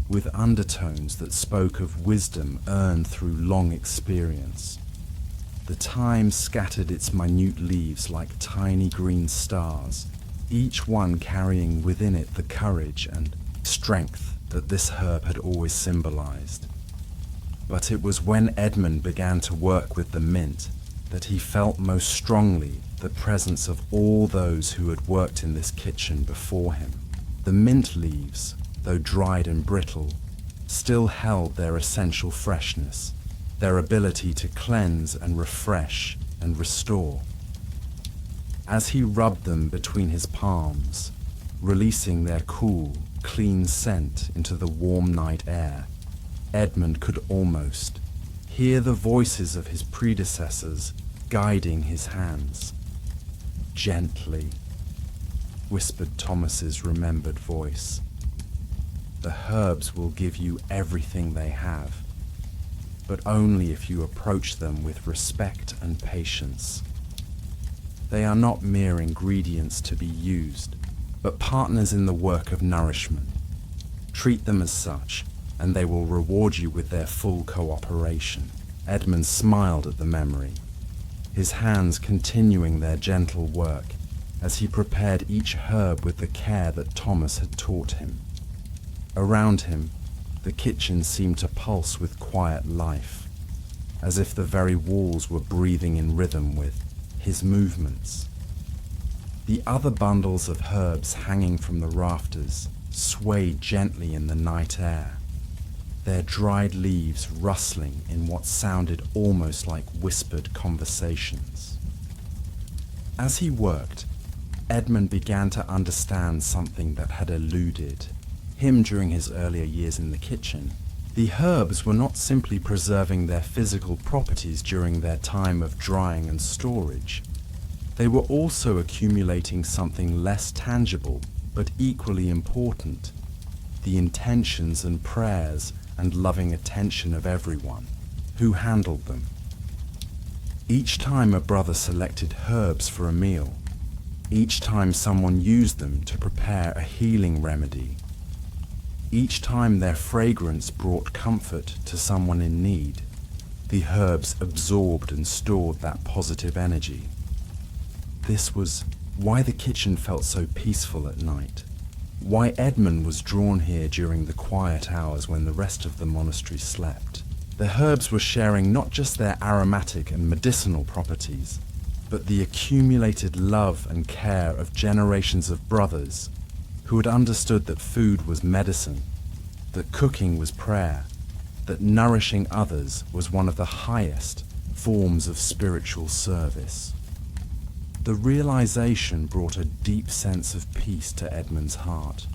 with undertones that spoke of wisdom earned through long experience. The thyme scattered its minute leaves like tiny green stars, each one carrying within it the courage and strength that this herb had always symbolized. But it was when Edmund began to work with the mint that he felt most strongly the presence of all those who had worked in this kitchen before him. The mint leaves, though dried and brittle, still held their essential freshness, their ability to cleanse and refresh and restore. As he rubbed them between his palms, releasing their cool, clean scent into the warm night air, Edmund could almost hear the voices of his predecessors guiding his hands. "Gently," whispered Thomas's remembered voice. "The herbs will give you everything they have, but only if you approach them with respect and patience. They are not mere ingredients to be used, but partners in the work of nourishment. Treat them as such, and they will reward you with their full cooperation." Edmund smiled at the memory, his hands continuing their gentle work as he prepared each herb with the care that Thomas had taught him. Around him, the kitchen seemed to pulse with quiet life, as if the very walls were breathing in rhythm with his movements. The other bundles of herbs hanging from the rafters swayed gently in the night air, their dried leaves rustling in what sounded almost like whispered conversations. As he worked, Edmund began to understand something that had eluded him during his earlier years in the kitchen. The herbs were not simply preserving their physical properties during their time of drying and storage. They were also accumulating something less tangible, but equally important: the intentions and prayers and loving attention of everyone who handled them. Each time a brother selected herbs for a meal, each time someone used them to prepare a healing remedy, each time their fragrance brought comfort to someone in need, the herbs absorbed and stored that positive energy. This was why the kitchen felt so peaceful at night, why Edmund was drawn here during the quiet hours when the rest of the monastery slept. The herbs were sharing not just their aromatic and medicinal properties, but the accumulated love and care of generations of brothers who had understood that food was medicine, that cooking was prayer, that nourishing others was one of the highest forms of spiritual service. The realization brought a deep sense of peace to Edmund's heart.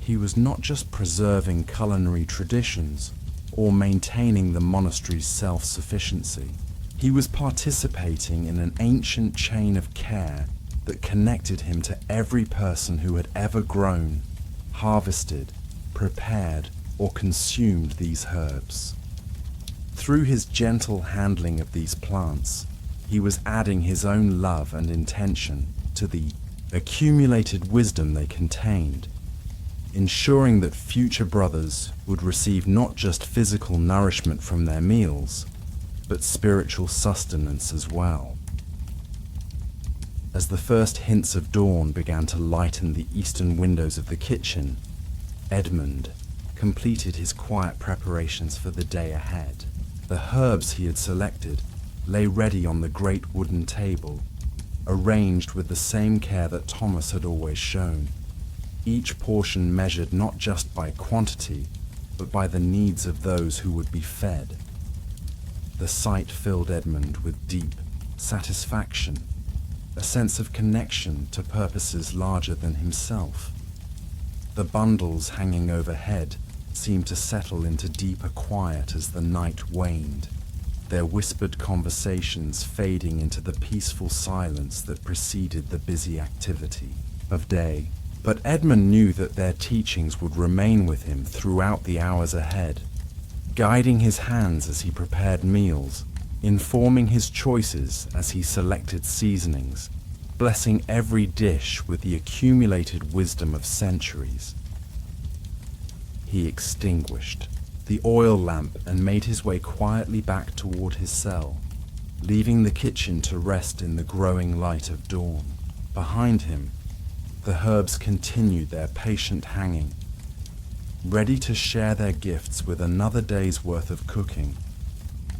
He was not just preserving culinary traditions or maintaining the monastery's self-sufficiency. He was participating in an ancient chain of care that connected him to every person who had ever grown, harvested, prepared, or consumed these herbs. Through his gentle handling of these plants, he was adding his own love and intention to the accumulated wisdom they contained, ensuring that future brothers would receive not just physical nourishment from their meals, but spiritual sustenance as well. As the first hints of dawn began to lighten the eastern windows of the kitchen, Edmund completed his quiet preparations for the day ahead. The herbs he had selected lay ready on the great wooden table, arranged with the same care that Thomas had always shown, each portion measured not just by quantity, but by the needs of those who would be fed. The sight filled Edmund with deep satisfaction, a sense of connection to purposes larger than himself. The bundles hanging overhead seemed to settle into deeper quiet as the night waned, their whispered conversations fading into the peaceful silence that preceded the busy activity of day. But Edmund knew that their teachings would remain with him throughout the hours ahead, guiding his hands as he prepared meals, informing his choices as he selected seasonings, blessing every dish with the accumulated wisdom of centuries. He extinguished the oil lamp and made his way quietly back toward his cell, leaving the kitchen to rest in the growing light of dawn. Behind him, the herbs continued their patient hanging, ready to share their gifts with another day's worth of cooking,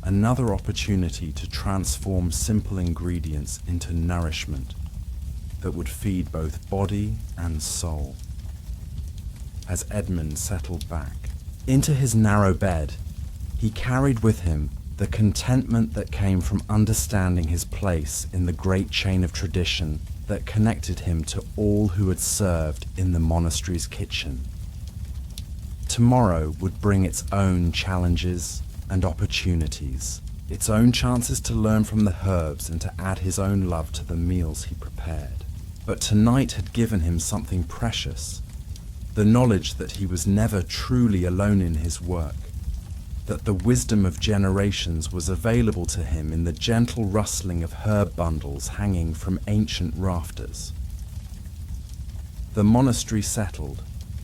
another opportunity to transform simple ingredients into nourishment that would feed both body and soul. As Edmund settled back into his narrow bed, he carried with him the contentment that came from understanding his place in the great chain of tradition that connected him to all who had served in the monastery's kitchen. Tomorrow would bring its own challenges and opportunities, its own chances to learn from the herbs and to add his own love to the meals he prepared. But tonight had given him something precious, the knowledge that he was never truly alone in his work, that the wisdom of generations was available to him in the gentle rustling of herb bundles hanging from ancient rafters. The monastery settled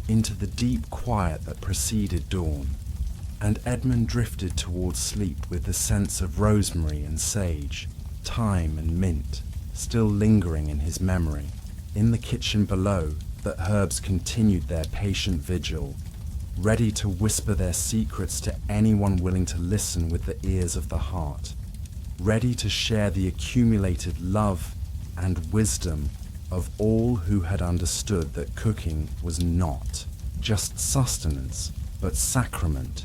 into the deep quiet that preceded dawn, and Edmund drifted towards sleep with the sense of rosemary and sage, thyme and mint still lingering in his memory. In the kitchen below, the herbs continued their patient vigil, ready to whisper their secrets to anyone willing to listen with the ears of the heart, ready to share the accumulated love and wisdom of all who had understood that cooking was not just sustenance, but sacrament.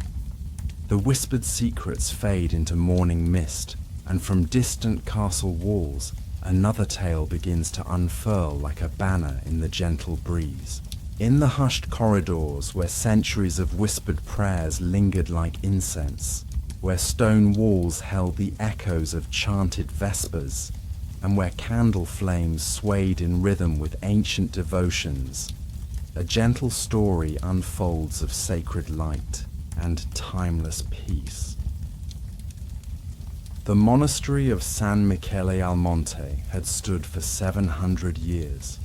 The whispered secrets fade into morning mist, and from distant castle walls, another tale begins to unfurl like a banner in the gentle breeze. In the hushed corridors where centuries of whispered prayers lingered like incense, where stone walls held the echoes of chanted vespers, and where candle flames swayed in rhythm with ancient devotions, a gentle story unfolds of sacred light and timeless peace. The monastery of San Michele al Monte had stood for 700 years,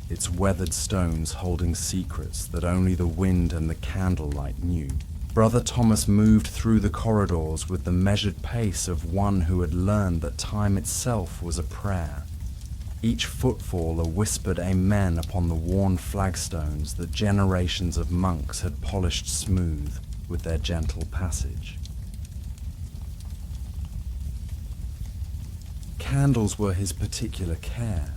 its weathered stones holding secrets that only the wind and the candlelight knew. Brother Thomas moved through the corridors with the measured pace of one who had learned that time itself was a prayer, each footfall a whispered amen upon the worn flagstones that generations of monks had polished smooth with their gentle passage. Candles were his particular care,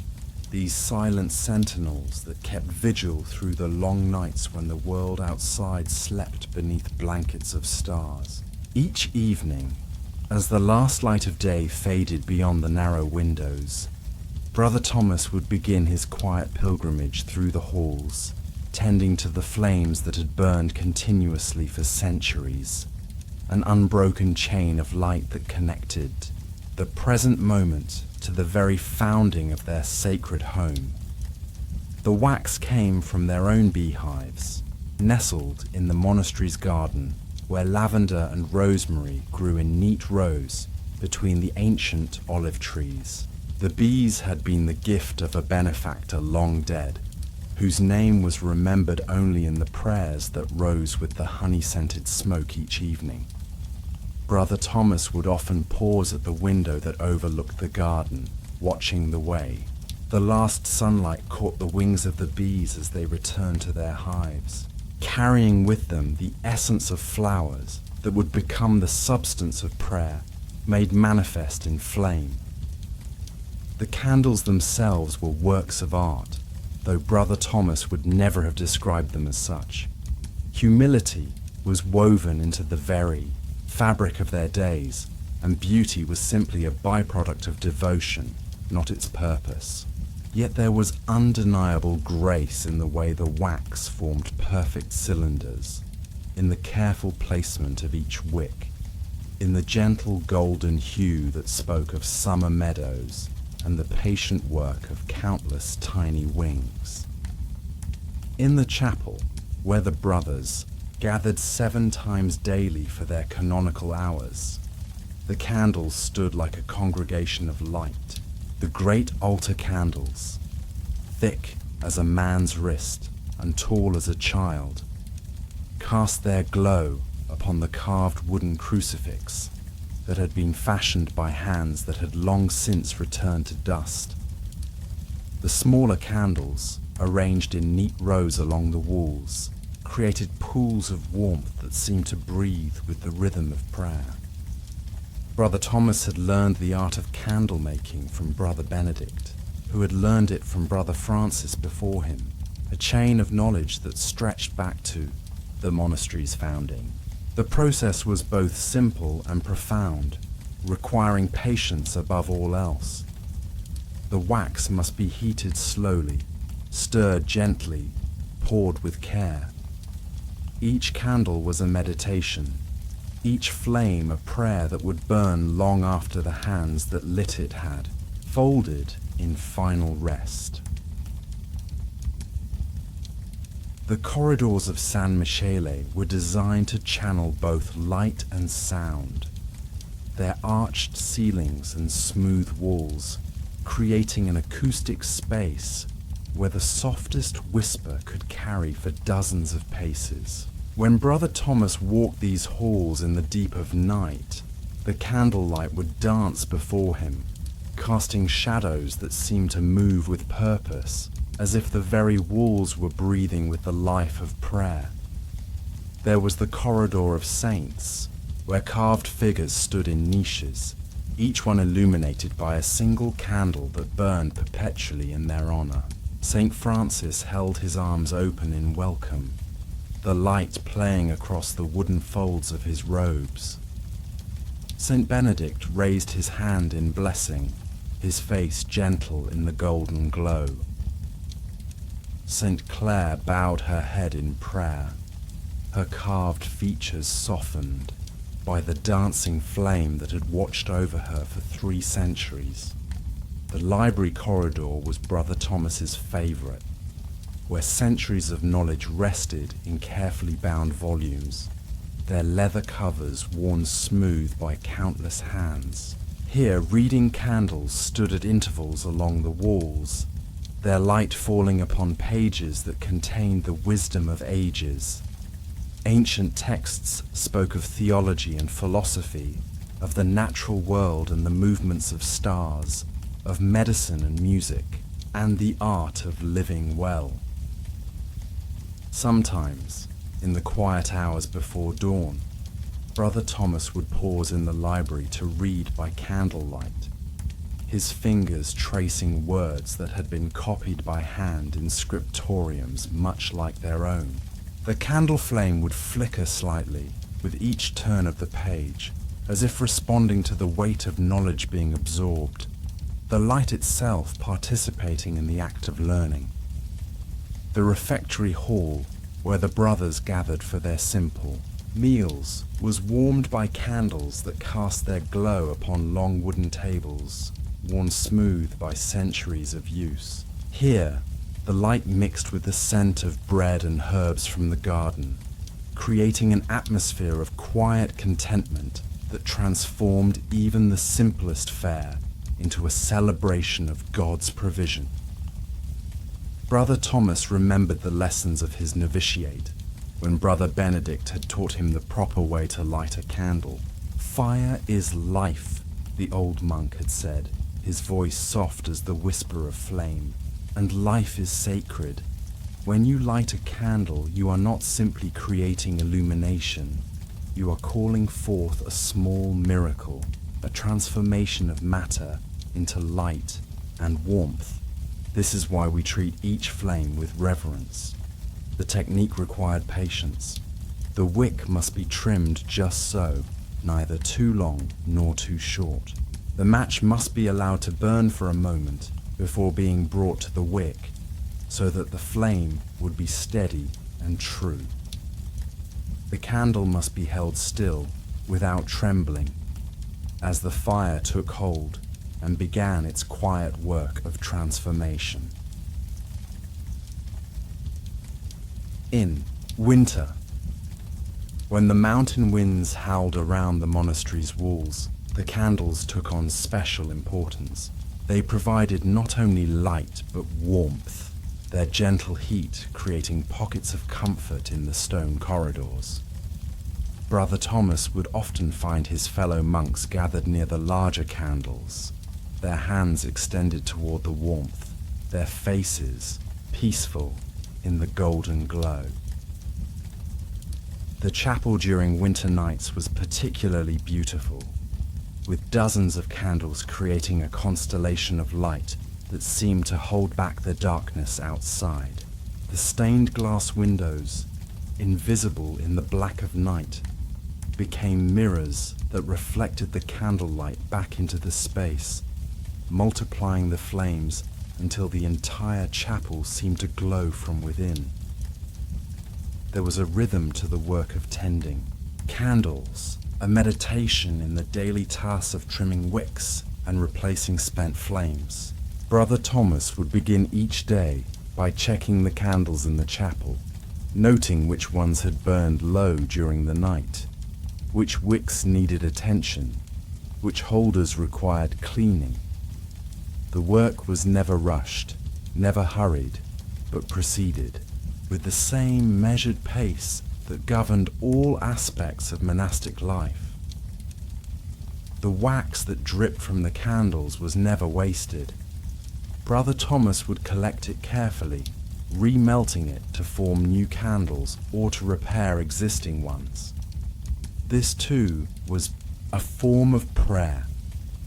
these silent sentinels that kept vigil through the long nights when the world outside slept beneath blankets of stars. Each evening, as the last light of day faded beyond the narrow windows, Brother Thomas would begin his quiet pilgrimage through the halls, tending to the flames that had burned continuously for centuries, an unbroken chain of light that connected the present moment to the very founding of their sacred home. The wax came from their own beehives, nestled in the monastery's garden, where lavender and rosemary grew in neat rows between the ancient olive trees. The bees had been the gift of a benefactor long dead, whose name was remembered only in the prayers that rose with the honey-scented smoke each evening. Brother Thomas would often pause at the window that overlooked the garden, watching the way. The last sunlight caught the wings of the bees as they returned to their hives, carrying with them the essence of flowers that would become the substance of prayer, made manifest in flame. The candles themselves were works of art, though Brother Thomas would never have described them as such. Humility was woven into the very fabric of their days, and beauty was simply a byproduct of devotion, not its purpose. Yet there was undeniable grace in the way the wax formed perfect cylinders, in the careful placement of each wick, in the gentle golden hue that spoke of summer meadows and the patient work of countless tiny wings. In the chapel, where the brothers gathered 7 times daily for their canonical hours, the candles stood like a congregation of light. The great altar candles, thick as a man's wrist and tall as a child, cast their glow upon the carved wooden crucifix that had been fashioned by hands that had long since returned to dust. The smaller candles, arranged in neat rows along the walls, created pools of warmth that seemed to breathe with the rhythm of prayer. Brother Thomas had learned the art of candle making from Brother Benedict, who had learned it from Brother Francis before him, a chain of knowledge that stretched back to the monastery's founding. The process was both simple and profound, requiring patience above all else. The wax must be heated slowly, stirred gently, poured with care. Each candle was a meditation, each flame a prayer that would burn long after the hands that lit it had folded in final rest. The corridors of San Michele were designed to channel both light and sound, their arched ceilings and smooth walls creating an acoustic space where the softest whisper could carry for dozens of paces. When Brother Thomas walked these halls in the deep of night, the candlelight would dance before him, casting shadows that seemed to move with purpose, as if the very walls were breathing with the life of prayer. There was the corridor of saints, where carved figures stood in niches, each one illuminated by a single candle that burned perpetually in their honor. St. Francis held his arms open in welcome, the light playing across the wooden folds of his robes. St. Benedict raised his hand in blessing, his face gentle in the golden glow. St. Clare bowed her head in prayer, her carved features softened by the dancing flame that had watched over her for 3 centuries. The library corridor was Brother Thomas's favorite, where centuries of knowledge rested in carefully bound volumes, their leather covers worn smooth by countless hands. Here, reading candles stood at intervals along the walls, their light falling upon pages that contained the wisdom of ages. Ancient texts spoke of theology and philosophy, of the natural world and the movements of stars, of medicine and music, and the art of living well. Sometimes, in the quiet hours before dawn, Brother Thomas would pause in the library to read by candlelight, his fingers tracing words that had been copied by hand in scriptoriums much like their own. The candle flame would flicker slightly with each turn of the page, as if responding to the weight of knowledge being absorbed, the light itself participating in the act of learning. The refectory hall, where the brothers gathered for their simple meals, was warmed by candles that cast their glow upon long wooden tables, worn smooth by centuries of use. Here, the light mixed with the scent of bread and herbs from the garden, creating an atmosphere of quiet contentment that transformed even the simplest fare into a celebration of God's provision. Brother Thomas remembered the lessons of his novitiate, when Brother Benedict had taught him the proper way to light a candle. "Fire is life," the old monk had said, his voice soft as the whisper of flame. "And life is sacred. When you light a candle, you are not simply creating illumination. You are calling forth a small miracle, a transformation of matter into light and warmth. This is why we treat each flame with reverence." The technique required patience. The wick must be trimmed just so, neither too long nor too short. The match must be allowed to burn for a moment before being brought to the wick, so that the flame would be steady and true. The candle must be held still, without trembling, as the fire took hold and began its quiet work of transformation. In winter, when the mountain winds howled around the monastery's walls, the candles took on special importance. They provided not only light but warmth, their gentle heat creating pockets of comfort in the stone corridors. Brother Thomas would often find his fellow monks gathered near the larger candles, their hands extended toward the warmth, their faces peaceful in the golden glow. The chapel during winter nights was particularly beautiful, with dozens of candles creating a constellation of light that seemed to hold back the darkness outside. The stained glass windows, invisible in the black of night, became mirrors that reflected the candlelight back into the space, multiplying the flames until the entire chapel seemed to glow from within. There was a rhythm to the work of tending. Candles, a meditation in the daily task of trimming wicks and replacing spent flames. Brother Thomas would begin each day by checking the candles in the chapel, noting which ones had burned low during the night, which wicks needed attention, which holders required cleaning. The work was never rushed, never hurried, but proceeded with the same measured pace that governed all aspects of monastic life. The wax that dripped from the candles was never wasted. Brother Thomas would collect it carefully, remelting it to form new candles or to repair existing ones. This too was a form of prayer,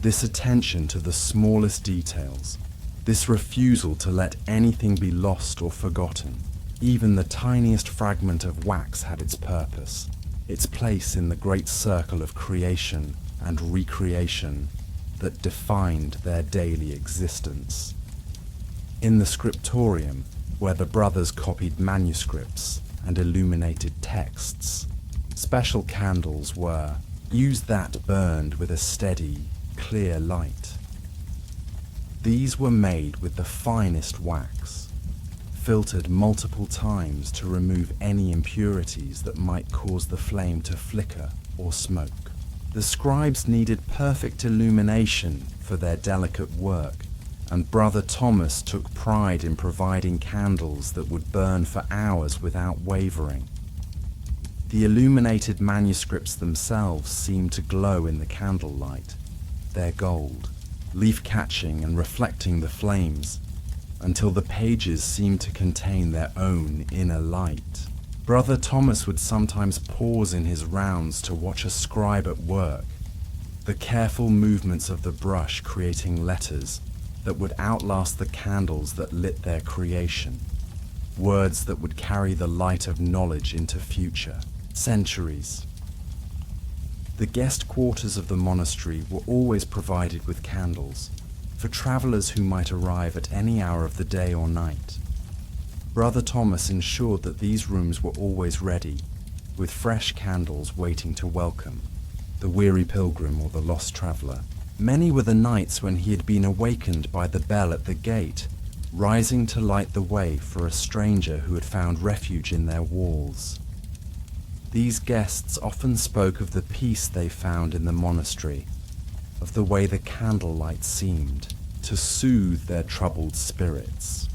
this attention to the smallest details, this refusal to let anything be lost or forgotten. Even the tiniest fragment of wax had its purpose, its place in the great circle of creation and recreation that defined their daily existence. In the scriptorium, where the brothers copied manuscripts and illuminated texts, special candles were used that burned with a steady, clear light. These were made with the finest wax, filtered multiple times to remove any impurities that might cause the flame to flicker or smoke. The scribes needed perfect illumination for their delicate work, and Brother Thomas took pride in providing candles that would burn for hours without wavering. The illuminated manuscripts themselves seemed to glow in the candlelight, their gold, leaf-catching and reflecting the flames, until the pages seemed to contain their own inner light. Brother Thomas would sometimes pause in his rounds to watch a scribe at work, the careful movements of the brush creating letters that would outlast the candles that lit their creation, words that would carry the light of knowledge into future centuries. The guest quarters of the monastery were always provided with candles, for travelers who might arrive at any hour of the day or night. Brother Thomas ensured that these rooms were always ready, with fresh candles waiting to welcome the weary pilgrim or the lost traveler. Many were the nights when he had been awakened by the bell at the gate, rising to light the way for a stranger who had found refuge in their walls. These guests often spoke of the peace they found in the monastery, of the way the candlelight seemed to soothe their troubled spirits.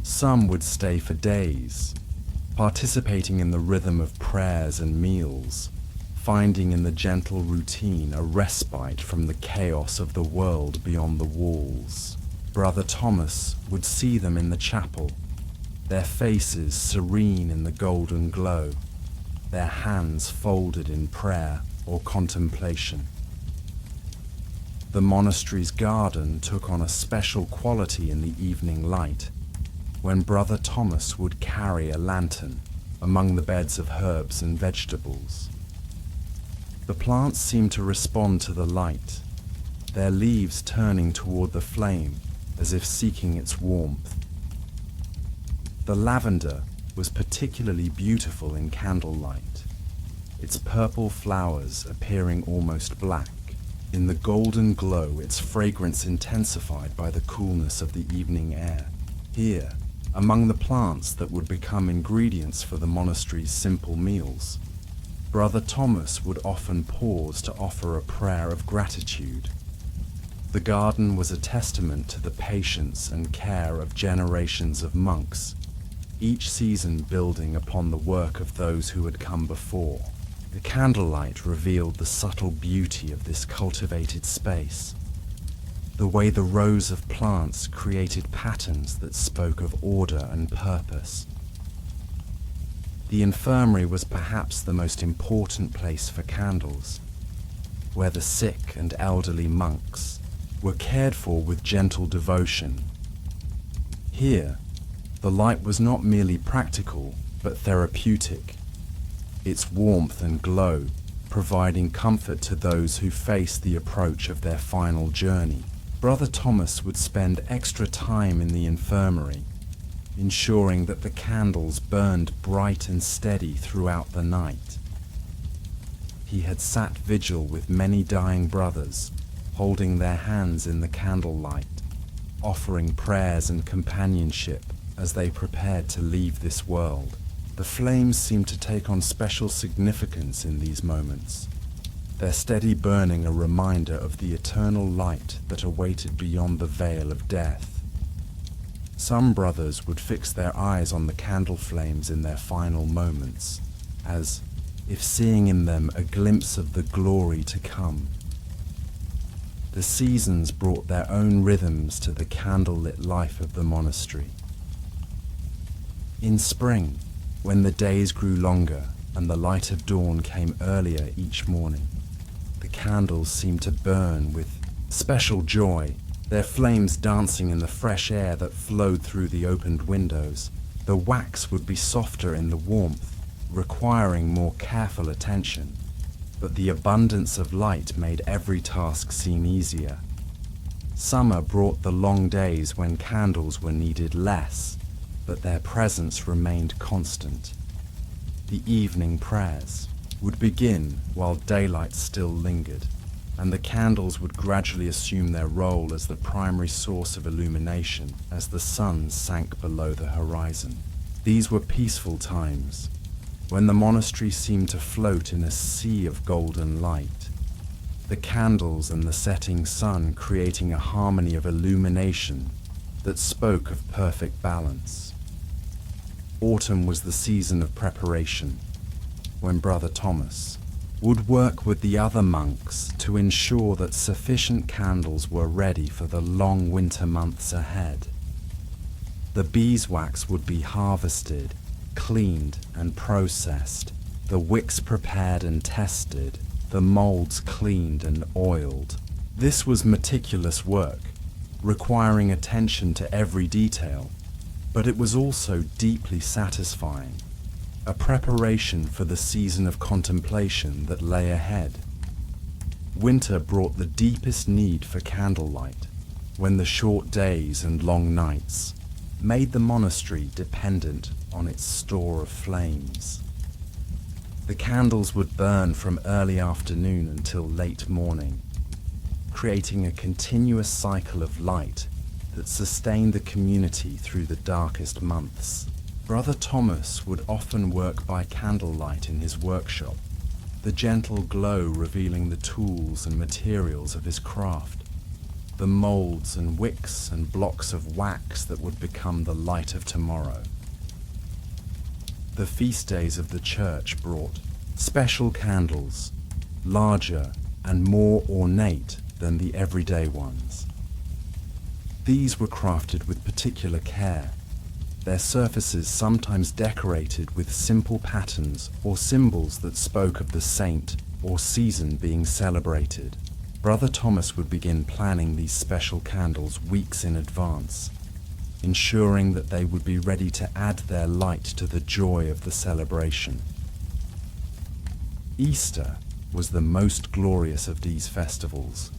Some would stay for days, participating in the rhythm of prayers and meals, finding in the gentle routine a respite from the chaos of the world beyond the walls. Brother Thomas would see them in the chapel, their faces serene in the golden glow, their hands folded in prayer or contemplation. The monastery's garden took on a special quality in the evening light, when Brother Thomas would carry a lantern among the beds of herbs and vegetables. The plants seemed to respond to the light, their leaves turning toward the flame as if seeking its warmth. The lavender was particularly beautiful in candlelight. its purple flowers appearing almost black. In the golden glow, its fragrance intensified by the coolness of the evening air. Here, among the plants that would become ingredients for the monastery's simple meals, Brother Thomas would often pause to offer a prayer of gratitude. The garden was a testament to the patience and care of generations of monks, each season building upon the work of those who had come before. The candlelight revealed the subtle beauty of this cultivated space, the way the rows of plants created patterns that spoke of order and purpose. The infirmary was perhaps the most important place for candles, where the sick and elderly monks were cared for with gentle devotion. Here, the light was not merely practical, but therapeutic, its warmth and glow providing comfort to those who faced the approach of their final journey. Brother Thomas would spend extra time in the infirmary, ensuring that the candles burned bright and steady throughout the night. He had sat vigil with many dying brothers, holding their hands in the candlelight, offering prayers and companionship as they prepared to leave this world. The flames seemed to take on special significance in these moments, their steady burning a reminder of the eternal light that awaited beyond the veil of death. Some brothers would fix their eyes on the candle flames in their final moments, as if seeing in them a glimpse of the glory to come. The seasons brought their own rhythms to the candlelit life of the monastery. In spring, when the days grew longer and the light of dawn came earlier each morning, the candles seemed to burn with special joy, their flames dancing in the fresh air that flowed through the opened windows. The wax would be softer in the warmth, requiring more careful attention, but the abundance of light made every task seem easier. Summer brought the long days when candles were needed less, but their presence remained constant. The evening prayers would begin while daylight still lingered, and the candles would gradually assume their role as the primary source of illumination as the sun sank below the horizon. These were peaceful times, when the monastery seemed to float in a sea of golden light, the candles and the setting sun creating a harmony of illumination that spoke of perfect balance. Autumn was the season of preparation, when Brother Thomas would work with the other monks to ensure that sufficient candles were ready for the long winter months ahead. The beeswax would be harvested, cleaned and processed, the wicks prepared and tested, the molds cleaned and oiled. This was meticulous work, requiring attention to every detail, but it was also deeply satisfying, a preparation for the season of contemplation that lay ahead. Winter brought the deepest need for candlelight, when the short days and long nights made the monastery dependent on its store of flames. The candles would burn from early afternoon until late morning, creating a continuous cycle of light that sustained the community through the darkest months. Brother Thomas would often work by candlelight in his workshop, the gentle glow revealing the tools and materials of his craft, the molds and wicks and blocks of wax that would become the light of tomorrow. The feast days of the church brought special candles, larger and more ornate than the everyday ones. These were crafted with particular care, their surfaces sometimes decorated with simple patterns or symbols that spoke of the saint or season being celebrated. Brother Thomas would begin planning these special candles weeks in advance, ensuring that they would be ready to add their light to the joy of the celebration. Easter was the most glorious of these festivals,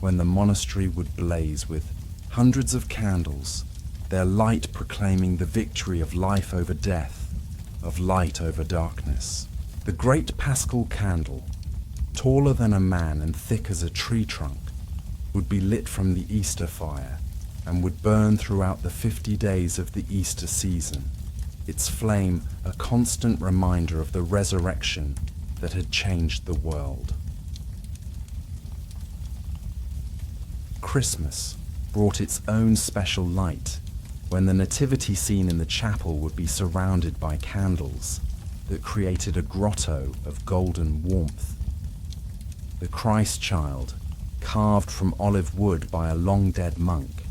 when the monastery would blaze with hundreds of candles, their light proclaiming the victory of life over death, of light over darkness. The great Paschal candle, taller than a man and thick as a tree trunk, would be lit from the Easter fire and would burn throughout the 50 days of the Easter season, its flame a constant reminder of the resurrection that had changed the world. Christmas brought its own special light when the nativity scene in the chapel would be surrounded by candles that created a grotto of golden warmth. The Christ child, carved from olive wood by a long-dead monk,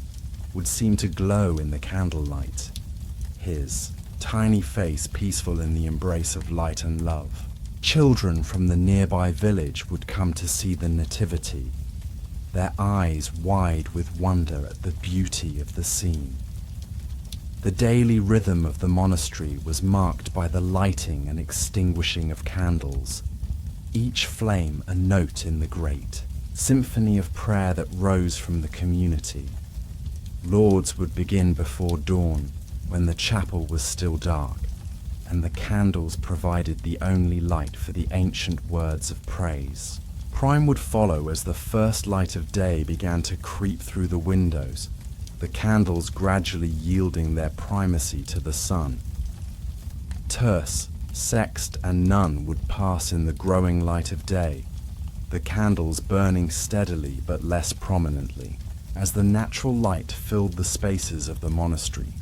would seem to glow in the candlelight, his tiny face peaceful in the embrace of light and love. Children from the nearby village would come to see the nativity, their eyes wide with wonder at the beauty of the scene. The daily rhythm of the monastery was marked by the lighting and extinguishing of candles, each flame a note in the great symphony of prayer that rose from the community. Lauds would begin before dawn, when the chapel was still dark, and the candles provided the only light for the ancient words of praise. Prime would follow as the first light of day began to creep through the windows, the candles gradually yielding their primacy to the sun. Terce, sext, and nun would pass in the growing light of day, the candles burning steadily but less prominently, as the natural light filled the spaces of the monastery.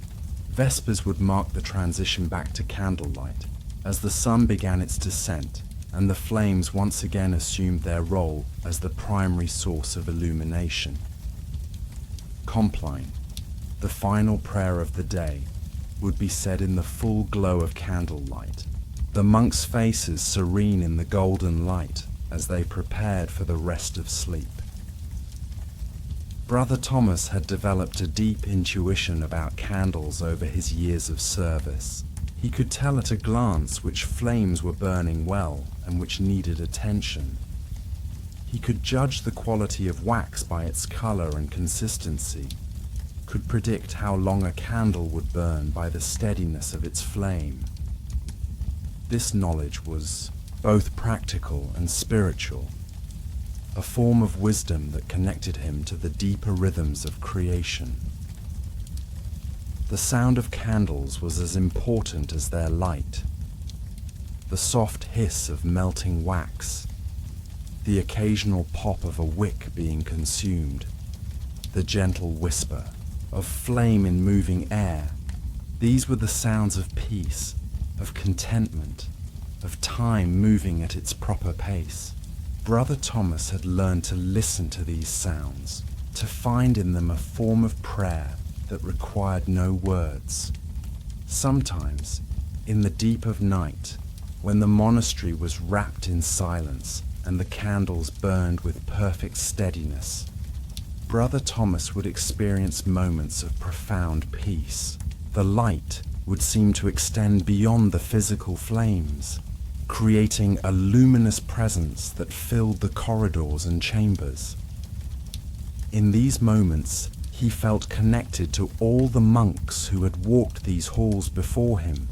Vespers would mark the transition back to candlelight, as the sun began its descent, and the flames once again assumed their role as the primary source of illumination. Compline, the final prayer of the day, would be said in the full glow of candlelight, the monks' faces serene in the golden light as they prepared for the rest of sleep. Brother Thomas had developed a deep intuition about candles over his years of service. He could tell at a glance which flames were burning well and which needed attention. He could judge the quality of wax by its color and consistency, could predict how long a candle would burn by the steadiness of its flame. This knowledge was both practical and spiritual, a form of wisdom that connected him to the deeper rhythms of creation. The sound of candles was as important as their light. The soft hiss of melting wax, the occasional pop of a wick being consumed, the gentle whisper of flame in moving air, these were the sounds of peace, of contentment, of time moving at its proper pace. Brother Thomas had learned to listen to these sounds, to find in them a form of prayer that required no words. Sometimes, in the deep of night, when the monastery was wrapped in silence and the candles burned with perfect steadiness, Brother Thomas would experience moments of profound peace. The light would seem to extend beyond the physical flames, creating a luminous presence that filled the corridors and chambers. In these moments, he felt connected to all the monks who had walked these halls before him,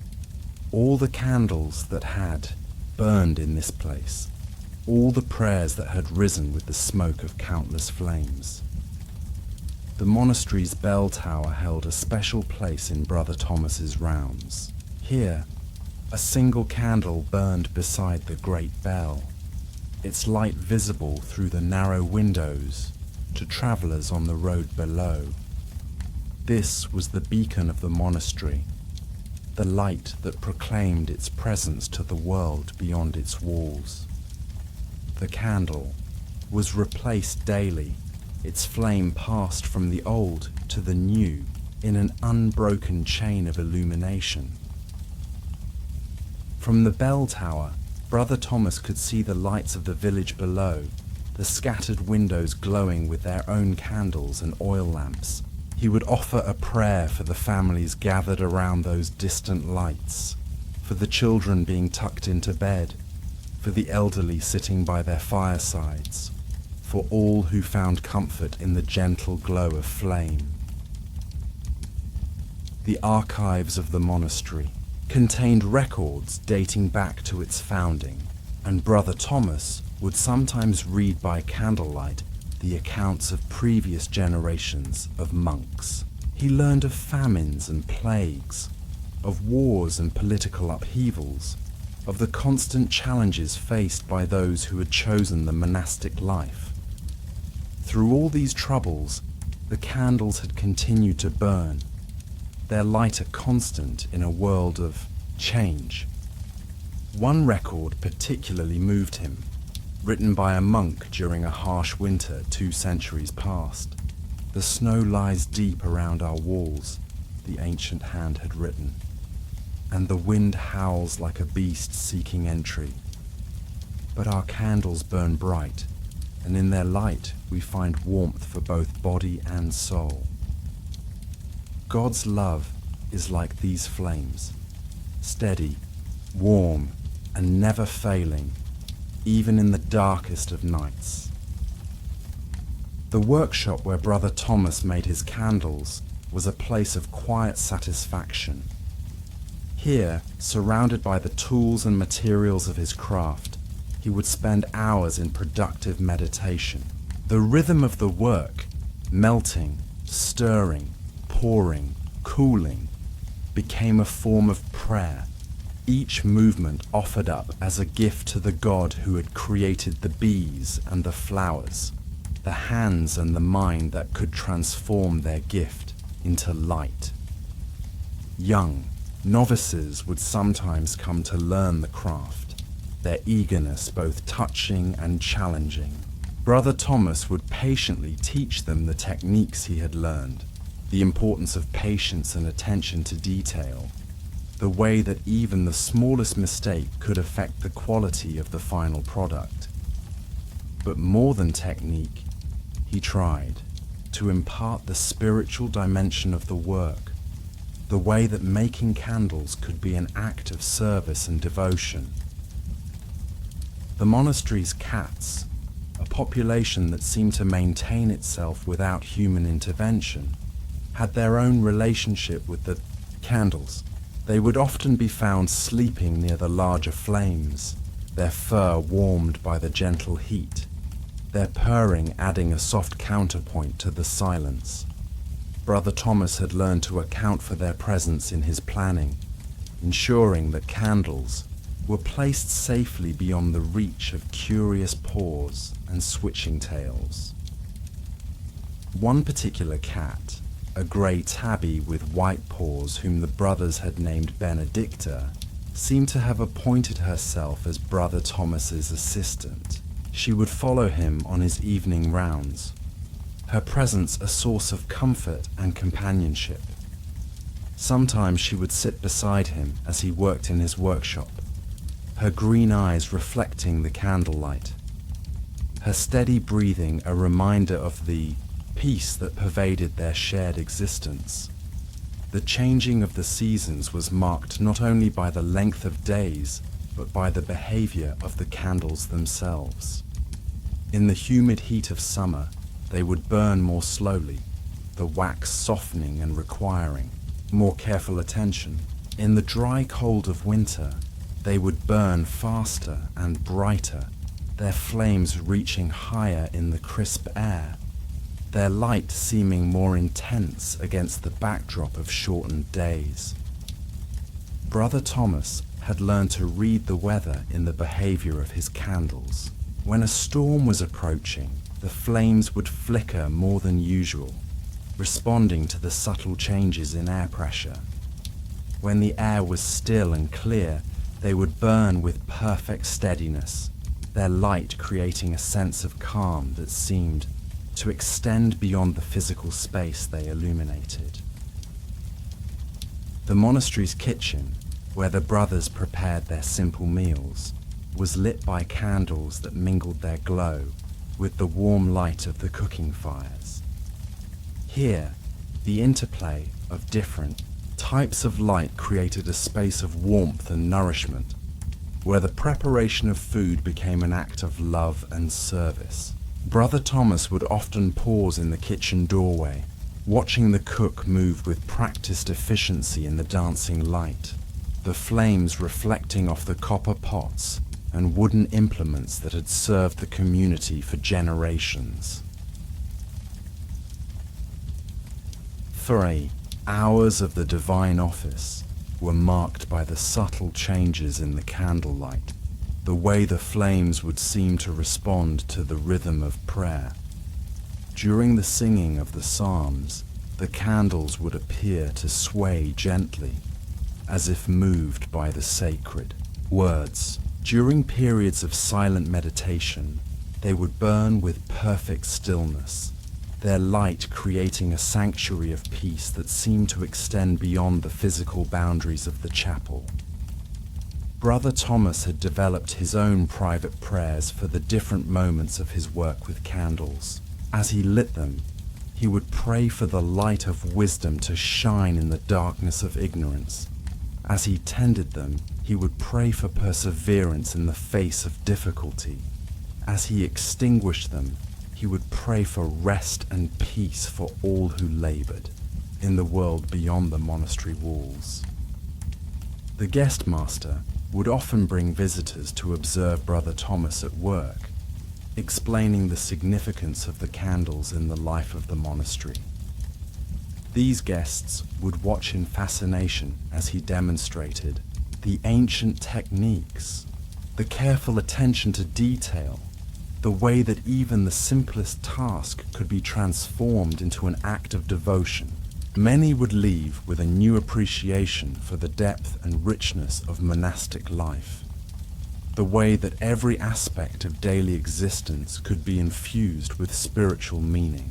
all the candles that had burned in this place, all the prayers that had risen with the smoke of countless flames. The monastery's bell tower held a special place in Brother Thomas's rounds. Here, a single candle burned beside the great bell, its light visible through the narrow windows to travellers on the road below. This was the beacon of the monastery, the light that proclaimed its presence to the world beyond its walls. The candle was replaced daily, its flame passed from the old to the new in an unbroken chain of illumination. From the bell tower, Brother Thomas could see the lights of the village below, the scattered windows glowing with their own candles and oil lamps. He would offer a prayer for the families gathered around those distant lights, for the children being tucked into bed, for the elderly sitting by their firesides, for all who found comfort in the gentle glow of flame. The archives of the monastery, contained records dating back to its founding, and Brother Thomas would sometimes read by candlelight the accounts of previous generations of monks. He learned of famines and plagues, of wars and political upheavals, of the constant challenges faced by those who had chosen the monastic life. Through all these troubles, the candles had continued to burn, their light a constant in a world of change. One record particularly moved him, written by a monk during a harsh winter 2 centuries past. "The snow lies deep around our walls," the ancient hand had written, "and the wind howls like a beast seeking entry. But our candles burn bright, and in their light we find warmth for both body and soul." God's love is like these flames, steady, warm, and never failing, even in the darkest of nights. The workshop where Brother Thomas made his candles was a place of quiet satisfaction. Here, surrounded by the tools and materials of his craft, he would spend hours in productive meditation. The rhythm of the work, melting, stirring, pouring, cooling, became a form of prayer, each movement offered up as a gift to the God who had created the bees and the flowers, the hands and the mind that could transform their gift into light. Young novices would sometimes come to learn the craft, their eagerness both touching and challenging. Brother Thomas would patiently teach them the techniques he had learned, the importance of patience and attention to detail, the way that even the smallest mistake could affect the quality of the final product. But more than technique, he tried to impart the spiritual dimension of the work, the way that making candles could be an act of service and devotion. The monastery's cats, a population that seemed to maintain itself without human intervention, had their own relationship with the candles. They would often be found sleeping near the larger flames, their fur warmed by the gentle heat, their purring adding a soft counterpoint to the silence. Brother Thomas had learned to account for their presence in his planning, ensuring that candles were placed safely beyond the reach of curious paws and switching tails. One particular cat, a grey tabby with white paws whom the brothers had named Benedicta, seemed to have appointed herself as Brother Thomas's assistant. She would follow him on his evening rounds, her presence a source of comfort and companionship. Sometimes she would sit beside him as he worked in his workshop, her green eyes reflecting the candlelight, her steady breathing a reminder of the peace that pervaded their shared existence. The changing of the seasons was marked not only by the length of days, but by the behavior of the candles themselves. In the humid heat of summer, they would burn more slowly, the wax softening and requiring more careful attention. In the dry cold of winter, they would burn faster and brighter, their flames reaching higher in the crisp air, their light seeming more intense against the backdrop of shortened days. Brother Thomas had learned to read the weather in the behavior of his candles. When a storm was approaching, the flames would flicker more than usual, responding to the subtle changes in air pressure. When the air was still and clear, they would burn with perfect steadiness, their light creating a sense of calm that seemed to extend beyond the physical space they illuminated. The monastery's kitchen, where the brothers prepared their simple meals, was lit by candles that mingled their glow with the warm light of the cooking fires. Here, the interplay of different types of light created a space of warmth and nourishment, where the preparation of food became an act of love and service. Brother Thomas would often pause in the kitchen doorway, watching the cook move with practiced efficiency in the dancing light. the flames reflecting off the copper pots and wooden implements that had served the community for generations. 3 hours of the divine office were marked by the subtle changes in the candlelight, the way the flames would seem to respond to the rhythm of prayer. During the singing of the psalms, the candles would appear to sway gently, as if moved by the sacred words. During periods of silent meditation, they would burn with perfect stillness, their light creating a sanctuary of peace that seemed to extend beyond the physical boundaries of the chapel. Brother Thomas had developed his own private prayers for the different moments of his work with candles. As he lit them, he would pray for the light of wisdom to shine in the darkness of ignorance. As he tended them, he would pray for perseverance in the face of difficulty. As he extinguished them, he would pray for rest and peace for all who labored in the world beyond the monastery walls. The guest master would often bring visitors to observe Brother Thomas at work, explaining the significance of the candles in the life of the monastery. These guests would watch in fascination as he demonstrated the ancient techniques, the careful attention to detail, the way that even the simplest task could be transformed into an act of devotion. Many would leave with a new appreciation for the depth and richness of monastic life, the way that every aspect of daily existence could be infused with spiritual meaning.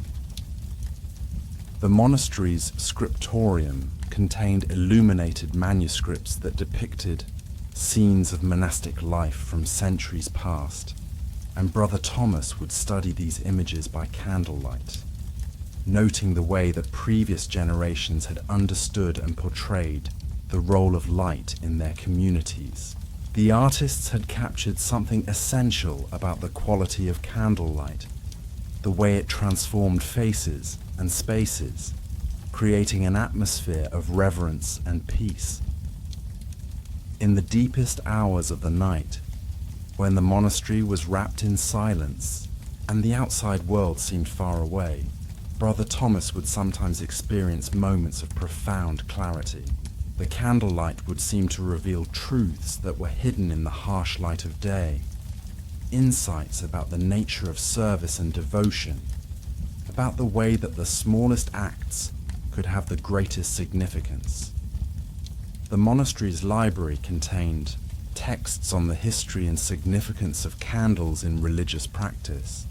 The monastery's scriptorium contained illuminated manuscripts that depicted scenes of monastic life from centuries past, and Brother Thomas would study these images by candlelight, noting the way that previous generations had understood and portrayed the role of light in their communities. The artists had captured something essential about the quality of candlelight, the way it transformed faces and spaces, creating an atmosphere of reverence and peace. In the deepest hours of the night, when the monastery was wrapped in silence and the outside world seemed far away, Brother Thomas would sometimes experience moments of profound clarity. The candlelight would seem to reveal truths that were hidden in the harsh light of day, insights about the nature of service and devotion, about the way that the smallest acts could have the greatest significance. The monastery's library contained texts on the history and significance of candles in religious practice,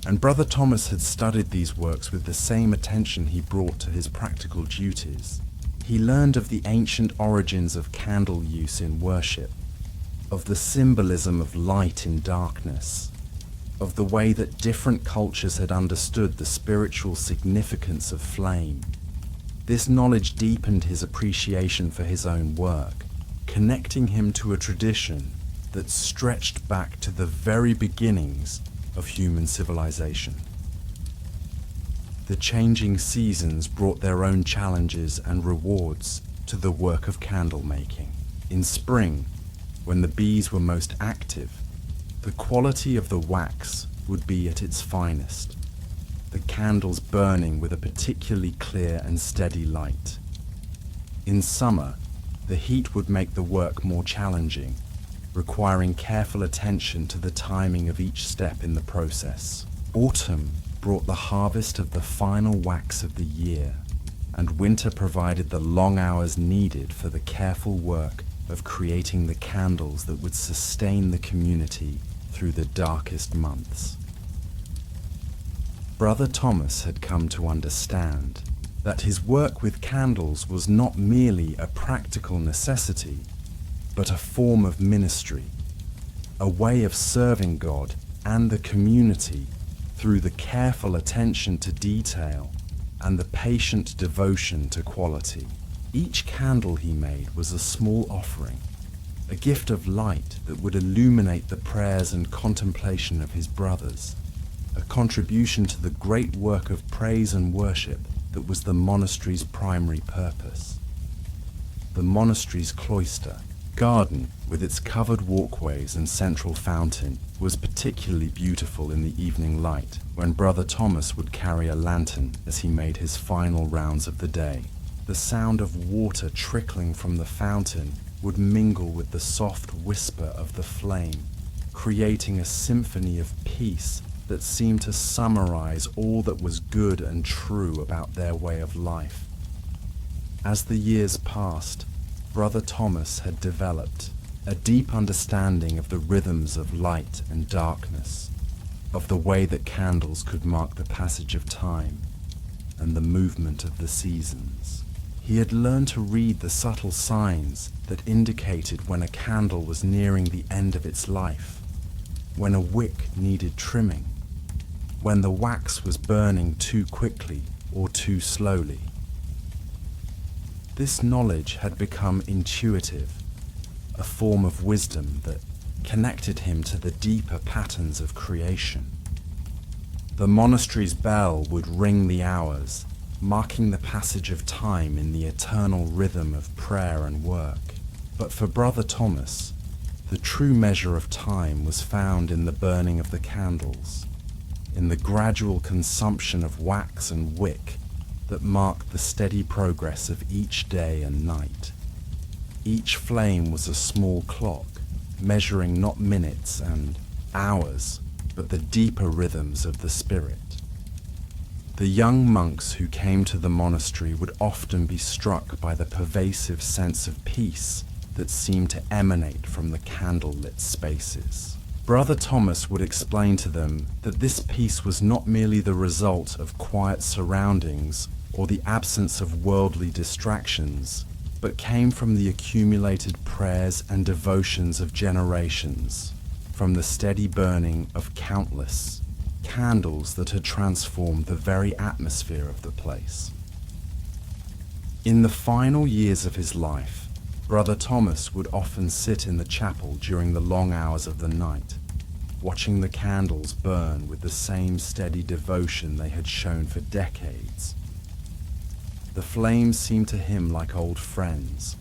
and Brother Thomas had studied these works with the same attention he brought to his practical duties. He learned of the ancient origins of candle use in worship, of the symbolism of light in darkness, of the way that different cultures had understood the spiritual significance of flame. This knowledge deepened his appreciation for his own work, connecting him to a tradition that stretched back to the very beginnings of human civilization. The changing seasons brought their own challenges and rewards to the work of candle making. In spring, when the bees were most active, the quality of the wax would be at its finest, the candles burning with a particularly clear and steady light. In summer, the heat would make the work more challenging, requiring careful attention to the timing of each step in the process. Autumn brought the harvest of the final wax of the year, and winter provided the long hours needed for the careful work of creating the candles that would sustain the community through the darkest months. Brother Thomas had come to understand that his work with candles was not merely a practical necessity, but a form of ministry, a way of serving God and the community through the careful attention to detail and the patient devotion to quality. Each candle he made was a small offering, a gift of light that would illuminate the prayers and contemplation of his brothers, a contribution to the great work of praise and worship that was the monastery's primary purpose. the monastery's cloister garden, with its covered walkways and central fountain, was particularly beautiful in the evening light when Brother Thomas would carry a lantern as he made his final rounds of the day. The sound of water trickling from the fountain would mingle with the soft whisper of the flame, creating a symphony of peace that seemed to summarize all that was good and true about their way of life. As the years passed, Brother Thomas had developed a deep understanding of the rhythms of light and darkness, of the way that candles could mark the passage of time and the movement of the seasons. He had learned to read the subtle signs that indicated when a candle was nearing the end of its life, when a wick needed trimming, when the wax was burning too quickly or too slowly. This knowledge had become intuitive, a form of wisdom that connected him to the deeper patterns of creation. The monastery's bell would ring the hours, marking the passage of time in the eternal rhythm of prayer and work. But for Brother Thomas, the true measure of time was found in the burning of the candles, in the gradual consumption of wax and wick that marked the steady progress of each day and night. Each flame was a small clock, measuring not minutes and hours, but the deeper rhythms of the spirit. The young monks who came to the monastery would often be struck by the pervasive sense of peace that seemed to emanate from the candle-lit spaces. Brother Thomas would explain to them that this peace was not merely the result of quiet surroundings or the absence of worldly distractions, but came from the accumulated prayers and devotions of generations, from the steady burning of countless candles that had transformed the very atmosphere of the place. In the final years of his life, Brother Thomas would often sit in the chapel during the long hours of the night, watching the candles burn with the same steady devotion they had shown for decades. The flames seemed to him like old friends,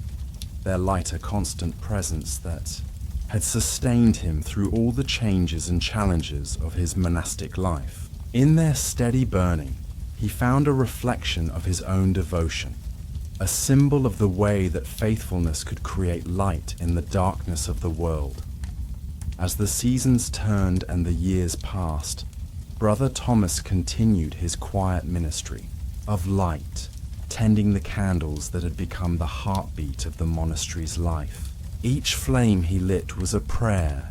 their light a constant presence that had sustained him through all the changes and challenges of his monastic life. In their steady burning, he found a reflection of his own devotion, a symbol of the way that faithfulness could create light in the darkness of the world. As the seasons turned and the years passed, Brother Thomas continued his quiet ministry of light, tending the candles that had become the heartbeat of the monastery's life. Each flame he lit was a prayer,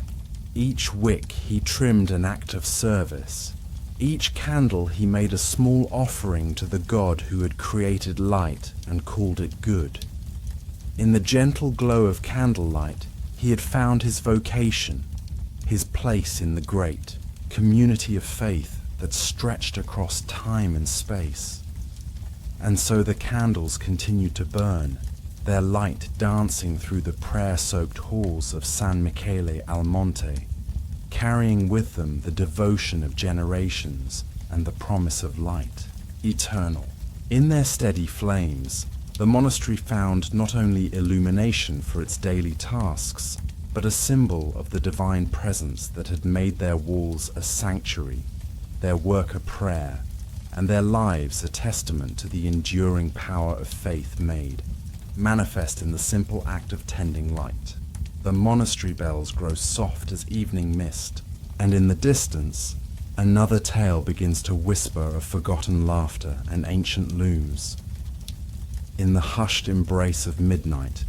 each wick he trimmed an act of service, each candle he made a small offering to the God who had created light and called it good. In the gentle glow of candlelight, he had found his vocation, his place in the great community of faith that stretched across time and space. And so the candles continued to burn, their light dancing through the prayer-soaked halls of San Michele al Monte, carrying with them the devotion of generations and the promise of light, eternal. In their steady flames, the monastery found not only illumination for its daily tasks, but a symbol of the divine presence that had made their walls a sanctuary, their work a prayer, and their lives a testament to the enduring power of faith made manifest in the simple act of tending light. The monastery bells grow soft as evening mist, and in the distance, another tale begins to whisper of forgotten laughter and ancient looms. In the hushed embrace of midnight,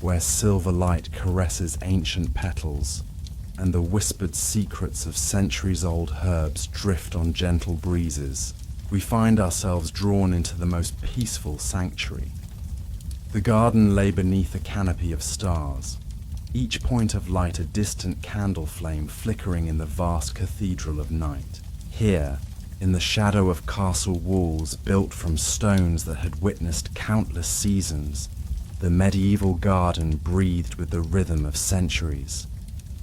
where silver light caresses ancient petals, and the whispered secrets of centuries-old herbs drift on gentle breezes, we find ourselves drawn into the most peaceful sanctuary. The garden lay beneath a canopy of stars, each point of light a distant candle flame flickering in the vast cathedral of night. Here, in the shadow of castle walls built from stones that had witnessed countless seasons, the medieval garden breathed with the rhythm of centuries.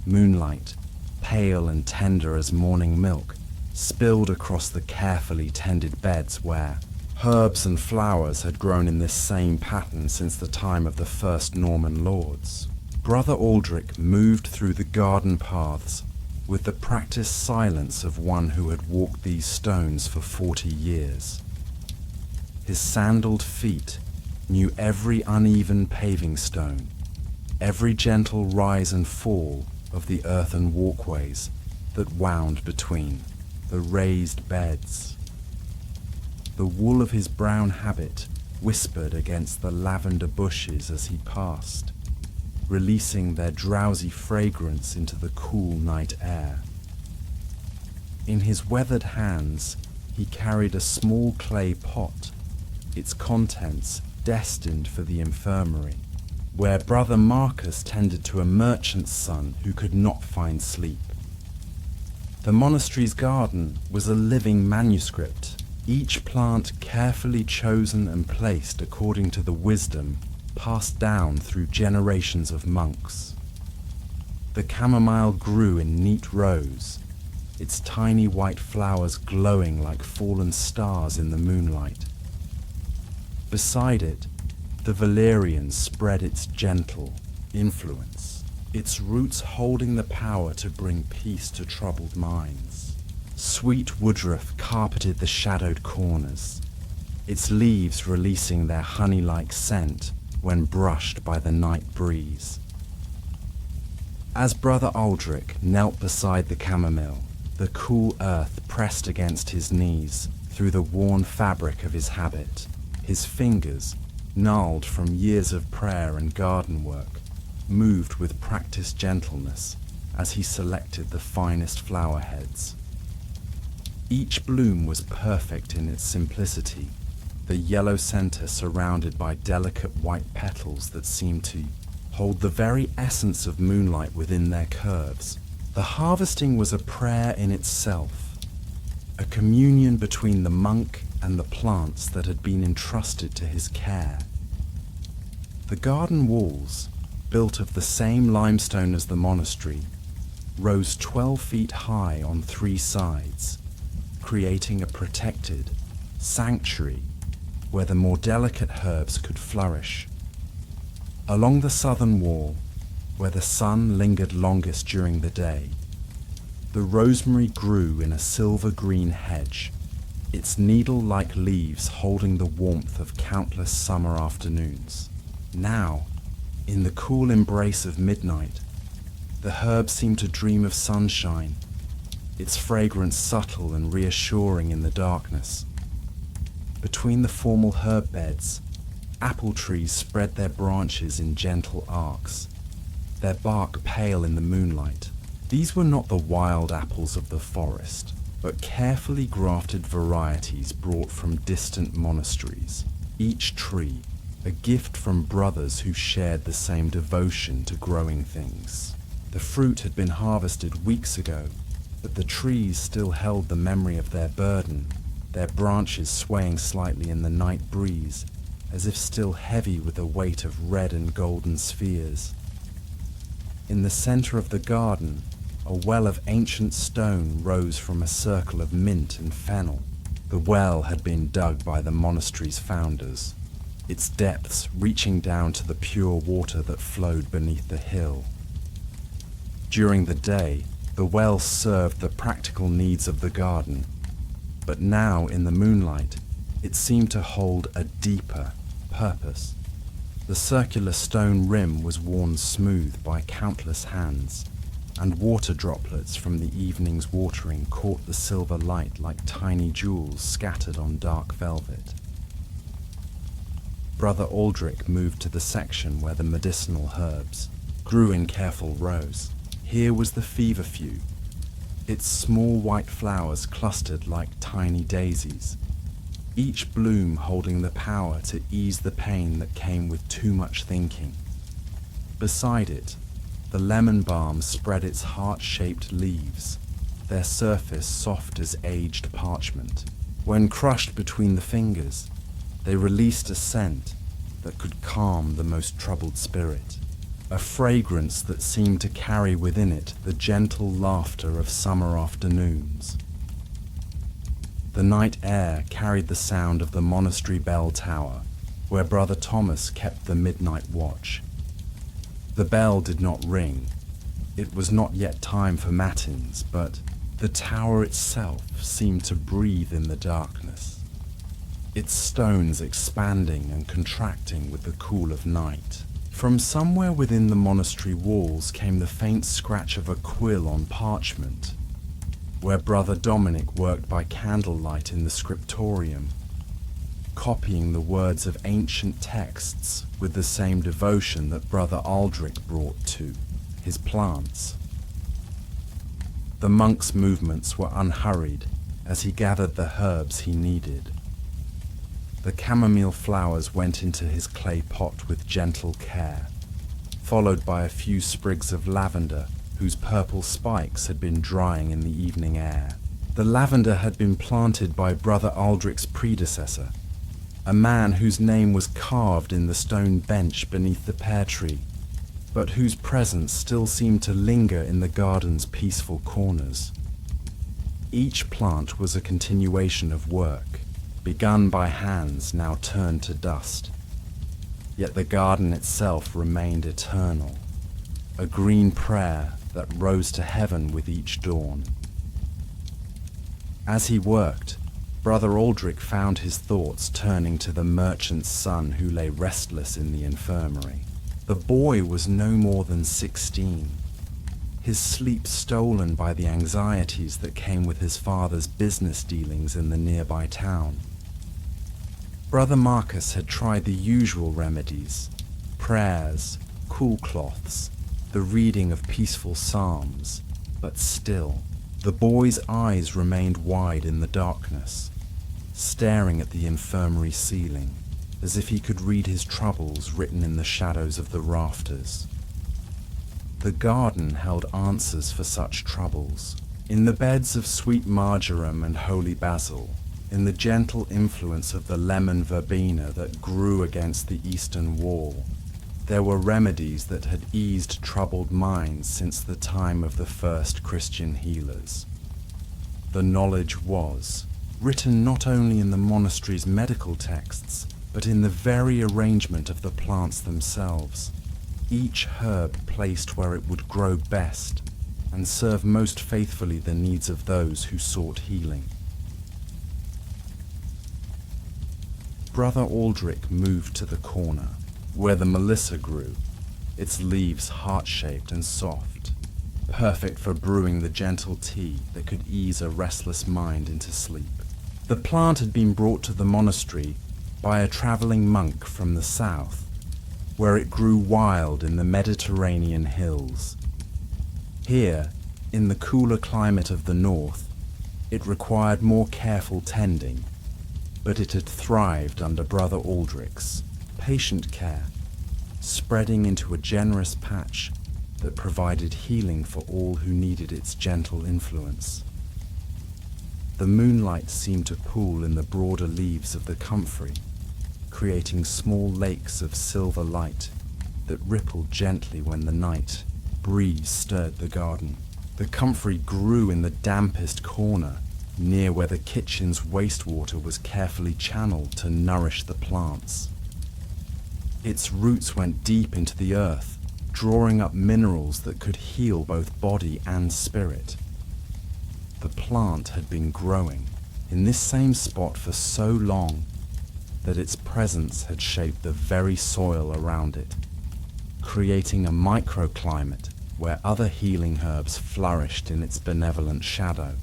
Moonlight, pale and tender as morning milk, spilled across the carefully tended beds where, Herbs and flowers had grown in this same pattern since the time of the first Norman lords. Brother Aldrich moved through the garden paths with the practiced silence of one who had walked these stones for 40 years. His sandaled feet knew every uneven paving stone, every gentle rise and fall of the earthen walkways that wound between the raised beds. The wool of his brown habit whispered against the lavender bushes as he passed, releasing their drowsy fragrance into the cool night air. In his weathered hands, he carried a small clay pot, its contents destined for the infirmary, where Brother Marcus tended to a merchant's son who could not find sleep. The monastery's garden was a living manuscript, each plant carefully chosen and placed according to the wisdom passed down through generations of monks. The chamomile grew in neat rows, its tiny white flowers glowing like fallen stars in the moonlight. Beside it, the valerian spread its gentle influence, its roots holding the power to bring peace to troubled minds. Sweet woodruff carpeted the shadowed corners, its leaves releasing their honey-like scent when brushed by the night breeze. As Brother Aldrich knelt beside the chamomile, the cool earth pressed against his knees through the worn fabric of his habit. His fingers, gnarled from years of prayer and garden work, moved with practiced gentleness as he selected the finest flower heads. Each bloom was perfect in its simplicity, the yellow center surrounded by delicate white petals that seemed to hold the very essence of moonlight within their curves. The harvesting was a prayer in itself, a communion between the monk and the plants that had been entrusted to his care. The garden walls, built of the same limestone as the monastery, rose 12 feet high on 3 sides, creating a protected sanctuary where the more delicate herbs could flourish. Along the southern wall, where the sun lingered longest during the day, the rosemary grew in a silver-green hedge, its needle-like leaves holding the warmth of countless summer afternoons. Now, in the cool embrace of midnight, the herb seemed to dream of sunshine, its fragrance subtle and reassuring in the darkness. Between the formal herb beds, apple trees spread their branches in gentle arcs, their bark pale in the moonlight. These were not the wild apples of the forest, but carefully grafted varieties brought from distant monasteries. Each tree, a gift from brothers who shared the same devotion to growing things. The fruit had been harvested weeks ago, but the trees still held the memory of their burden, their branches swaying slightly in the night breeze, as if still heavy with the weight of red and golden spheres. In the center of the garden, a well of ancient stone rose from a circle of mint and fennel. The well had been dug by the monastery's founders, its depths reaching down to the pure water that flowed beneath the hill. During the day, the well served the practical needs of the garden, but now in the moonlight, it seemed to hold a deeper purpose. The circular stone rim was worn smooth by countless hands, and water droplets from the evening's watering caught the silver light like tiny jewels scattered on dark velvet. Brother Aldrich moved to the section where the medicinal herbs grew in careful rows. Here was the feverfew, its small white flowers clustered like tiny daisies, each bloom holding the power to ease the pain that came with too much thinking. Beside it, the lemon balm spread its heart-shaped leaves, their surface soft as aged parchment. When crushed between the fingers, they released a scent that could calm the most troubled spirit, a fragrance that seemed to carry within it the gentle laughter of summer afternoons. The night air carried the sound of the monastery bell tower, where Brother Thomas kept the midnight watch. The bell did not ring. It was not yet time for matins, but the tower itself seemed to breathe in the darkness, its stones expanding and contracting with the cool of night. From somewhere within the monastery walls came the faint scratch of a quill on parchment, where Brother Dominic worked by candlelight in the scriptorium, copying the words of ancient texts with the same devotion that Brother Aldrich brought to his plants. The monk's movements were unhurried as he gathered the herbs he needed. The chamomile flowers went into his clay pot with gentle care, followed by a few sprigs of lavender whose purple spikes had been drying in the evening air. The lavender had been planted by Brother Aldrich's predecessor, a man whose name was carved in the stone bench beneath the pear tree, but whose presence still seemed to linger in the garden's peaceful corners. Each plant was a continuation of work, begun by hands now turned to dust. Yet the garden itself remained eternal, a green prayer that rose to heaven with each dawn. As he worked, Brother Aldrich found his thoughts turning to the merchant's son who lay restless in the infirmary. The boy was no more than 16, his sleep stolen by the anxieties that came with his father's business dealings in the nearby town. Brother Marcus had tried the usual remedies, prayers, cool cloths, the reading of peaceful psalms, but still, the boy's eyes remained wide in the darkness, staring at the infirmary ceiling, as if he could read his troubles written in the shadows of the rafters. The garden held answers for such troubles. In the beds of sweet marjoram and holy basil, in the gentle influence of the lemon verbena that grew against the eastern wall, there were remedies that had eased troubled minds since the time of the first Christian healers. The knowledge was written not only in the monastery's medical texts, but in the very arrangement of the plants themselves, each herb placed where it would grow best and serve most faithfully the needs of those who sought healing. Brother Aldrich moved to the corner, where the melissa grew, its leaves heart-shaped and soft, perfect for brewing the gentle tea that could ease a restless mind into sleep. The plant had been brought to the monastery by a traveling monk from the south, where it grew wild in the Mediterranean hills. Here, in the cooler climate of the north, it required more careful tending, but it had thrived under Brother Aldrich's patient care, spreading into a generous patch that provided healing for all who needed its gentle influence. The moonlight seemed to pool in the broader leaves of the comfrey, creating small lakes of silver light that rippled gently when the night breeze stirred the garden. The comfrey grew in the dampest corner, near where the kitchen's wastewater was carefully channeled to nourish the plants. Its roots went deep into the earth, drawing up minerals that could heal both body and spirit. The plant had been growing in this same spot for so long that its presence had shaped the very soil around it, creating a microclimate where other healing herbs flourished in its benevolent shadow.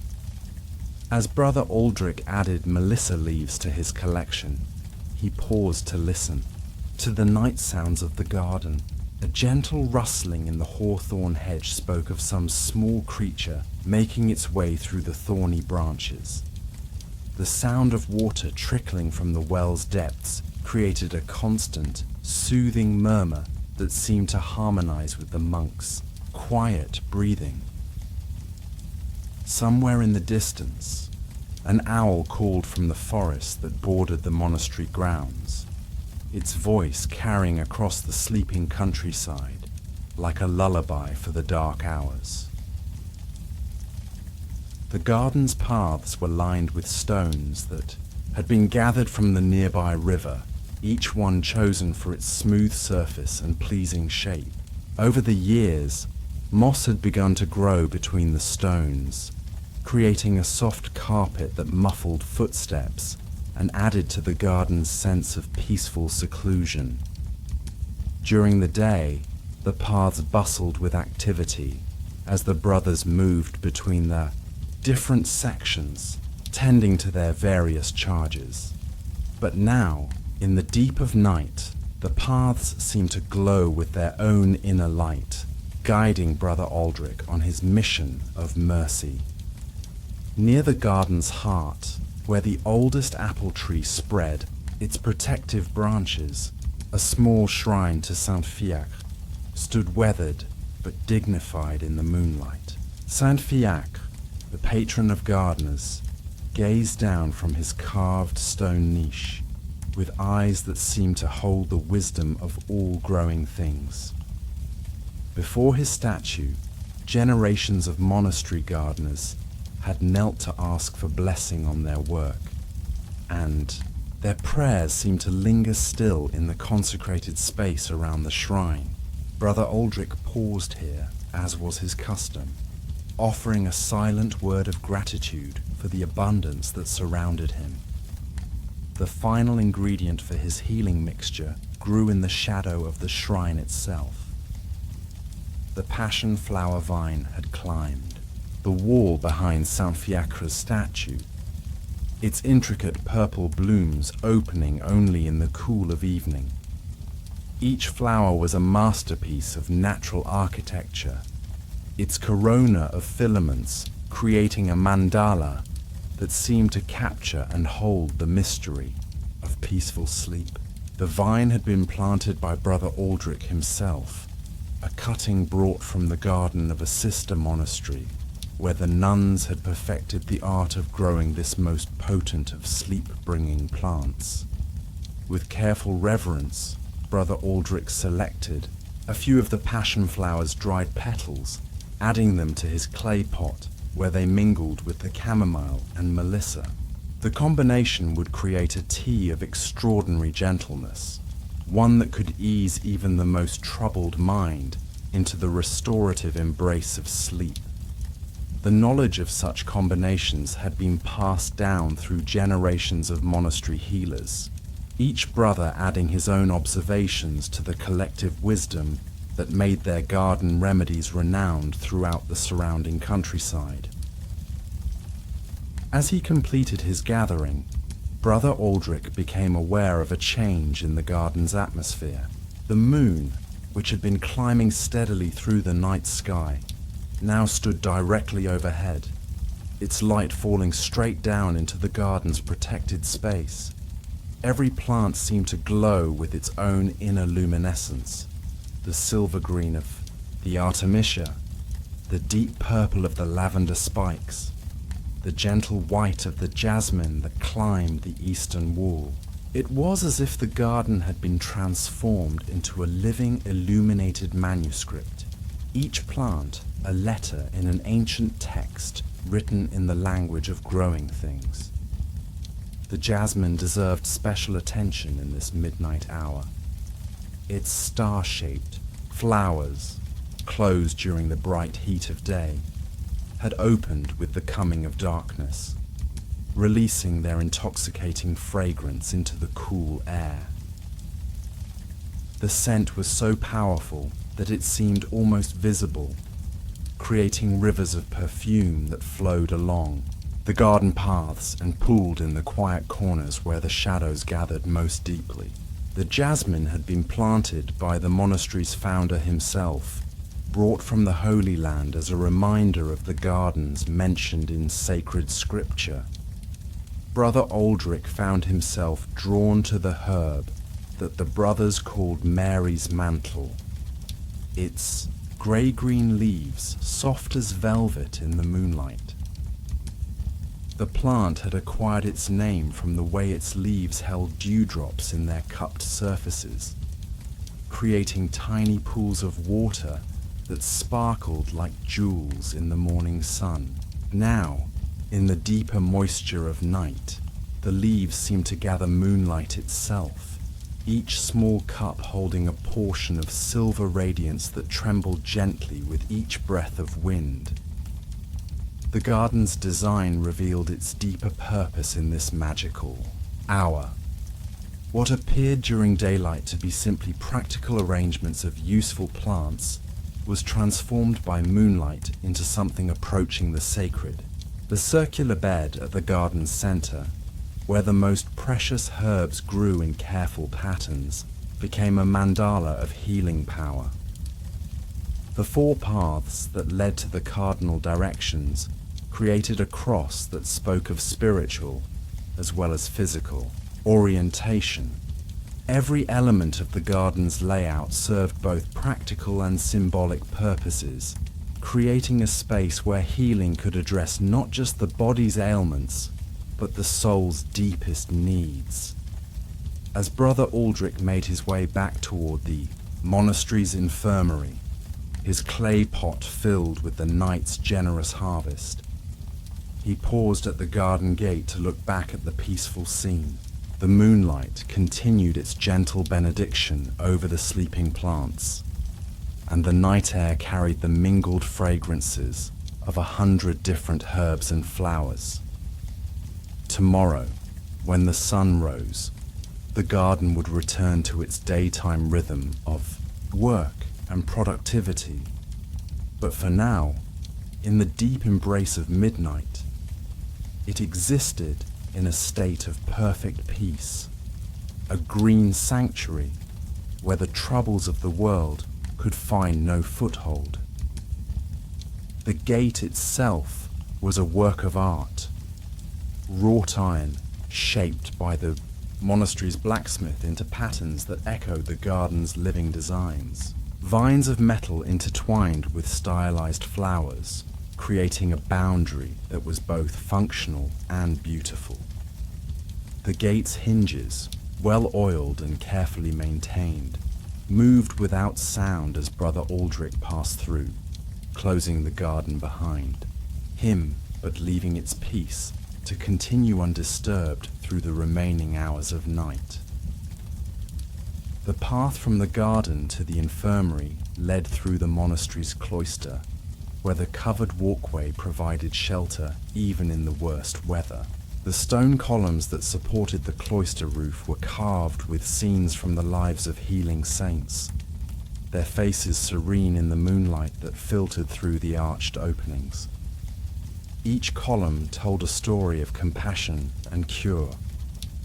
As Brother Aldrich added melissa leaves to his collection, he paused to listen to the night sounds of the garden. A gentle rustling in the hawthorn hedge spoke of some small creature making its way through the thorny branches. The sound of water trickling from the well's depths created a constant, soothing murmur that seemed to harmonize with the monk's quiet breathing. Somewhere in the distance, an owl called from the forest that bordered the monastery grounds, its voice carrying across the sleeping countryside like a lullaby for the dark hours. The garden's paths were lined with stones that had been gathered from the nearby river, each one chosen for its smooth surface and pleasing shape. Over the years, moss had begun to grow between the stones, creating a soft carpet that muffled footsteps and added to the garden's sense of peaceful seclusion. During the day, the paths bustled with activity as the brothers moved between the different sections, tending to their various charges. But now, in the deep of night, the paths seemed to glow with their own inner light, guiding Brother Aldrich on his mission of mercy. Near the garden's heart, where the oldest apple tree spread its protective branches, a small shrine to Saint Fiacre stood weathered but dignified in the moonlight. Saint Fiacre, the patron of gardeners, gazed down from his carved stone niche with eyes that seemed to hold the wisdom of all growing things. Before his statue, generations of monastery gardeners had knelt to ask for blessing on their work, and their prayers seemed to linger still in the consecrated space around the shrine. Brother Aldrich paused here, as was his custom, offering a silent word of gratitude for the abundance that surrounded him. The final ingredient for his healing mixture grew in the shadow of the shrine itself. The passion flower vine had climbed the wall behind Saint Fiacre's statue, its intricate purple blooms opening only in the cool of evening. Each flower was a masterpiece of natural architecture, its corona of filaments creating a mandala that seemed to capture and hold the mystery of peaceful sleep. The vine had been planted by Brother Aldrich himself, a cutting brought from the garden of a sister monastery, where the nuns had perfected the art of growing this most potent of sleep-bringing plants. With careful reverence, Brother Aldrich selected a few of the passion flower's dried petals, adding them to his clay pot, where they mingled with the chamomile and melissa. The combination would create a tea of extraordinary gentleness, one that could ease even the most troubled mind into the restorative embrace of sleep. The knowledge of such combinations had been passed down through generations of monastery healers, each brother adding his own observations to the collective wisdom that made their garden remedies renowned throughout the surrounding countryside. As he completed his gathering, Brother Aldrich became aware of a change in the garden's atmosphere. The moon, which had been climbing steadily through the night sky, now stood directly overhead, its light falling straight down into the garden's protected space. Every plant seemed to glow with its own inner luminescence, the silver green of the artemisia, the deep purple of the lavender spikes, the gentle white of the jasmine that climbed the eastern wall. It was as if the garden had been transformed into a living, illuminated manuscript, each plant a letter in an ancient text written in the language of growing things. The jasmine deserved special attention in this midnight hour. Its star-shaped flowers, closed during the bright heat of day, had opened with the coming of darkness, releasing their intoxicating fragrance into the cool air. The scent was so powerful that it seemed almost visible, creating rivers of perfume that flowed along the garden paths and pooled in the quiet corners where the shadows gathered most deeply. The jasmine had been planted by the monastery's founder himself, brought from the Holy Land as a reminder of the gardens mentioned in sacred scripture. Brother Aldrich found himself drawn to the herb that the brothers called Mary's mantle. Its grey-green leaves, soft as velvet in the moonlight. The plant had acquired its name from the way its leaves held dewdrops in their cupped surfaces, creating tiny pools of water that sparkled like jewels in the morning sun. Now, In the deeper moisture of night, the leaves seemed to gather moonlight itself, each small cup holding a portion of silver radiance that trembled gently with each breath of wind. The garden's design revealed its deeper purpose in this magical hour. What appeared during daylight to be simply practical arrangements of useful plants was transformed by moonlight into something approaching the sacred. The circular bed at the garden's center, where the most precious herbs grew in careful patterns, became a mandala of healing power. The 4 paths that led to the cardinal directions created a cross that spoke of spiritual, as well as physical, orientation. Every element of the garden's layout served both practical and symbolic purposes, creating a space where healing could address not just the body's ailments, but the soul's deepest needs. As Brother Aldrich made his way back toward the monastery's infirmary, his clay pot filled with the night's generous harvest, he paused at the garden gate to look back at the peaceful scene. The moonlight continued its gentle benediction over the sleeping plants, and the night air carried the mingled fragrances of 100 different herbs and flowers. Tomorrow, when the sun rose, the garden would return to its daytime rhythm of work and productivity. But for now, in the deep embrace of midnight, it existed in a state of perfect peace, a green sanctuary where the troubles of the world could find no foothold. The gate itself was a work of art, wrought iron shaped by the monastery's blacksmith into patterns that echoed the garden's living designs. Vines of metal intertwined with stylized flowers, creating a boundary that was both functional and beautiful. The gate's hinges, well oiled and carefully maintained, moved without sound as Brother Aldrich passed through, closing the garden behind him, but leaving its peace to continue undisturbed through the remaining hours of night. The path from the garden to the infirmary led through the monastery's cloister, where the covered walkway provided shelter even in the worst weather. The stone columns that supported the cloister roof were carved with scenes from the lives of healing saints, their faces serene in the moonlight that filtered through the arched openings. Each column told a story of compassion and cure,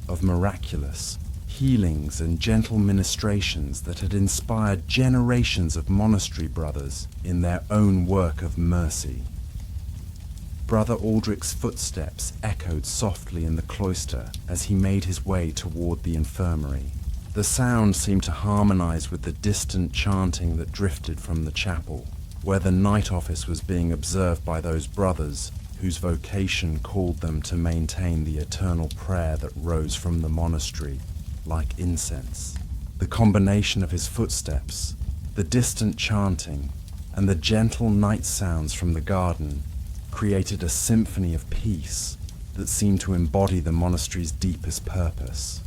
of miraculous healings and gentle ministrations that had inspired generations of monastery brothers in their own work of mercy. Brother Aldrich's footsteps echoed softly in the cloister as he made his way toward the infirmary. The sound seemed to harmonize with the distant chanting that drifted from the chapel, where the night office was being observed by those brothers whose vocation called them to maintain the eternal prayer that rose from the monastery like incense. The combination of his footsteps, the distant chanting, and the gentle night sounds from the garden created a symphony of peace that seemed to embody the monastery's deepest purpose.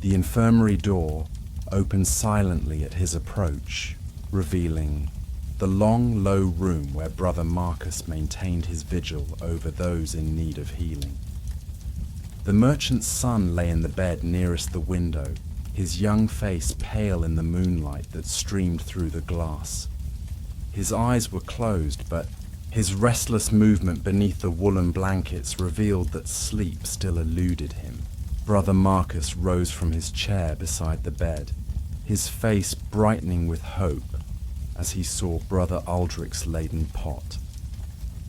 The infirmary door opened silently at his approach, revealing the long, low room where Brother Marcus maintained his vigil over those in need of healing. The merchant's son lay in the bed nearest the window, his young face pale in the moonlight that streamed through the glass. His eyes were closed, but his restless movement beneath the woolen blankets revealed that sleep still eluded him. Brother Marcus rose from his chair beside the bed, his face brightening with hope as he saw Brother Aldrich's laden pot.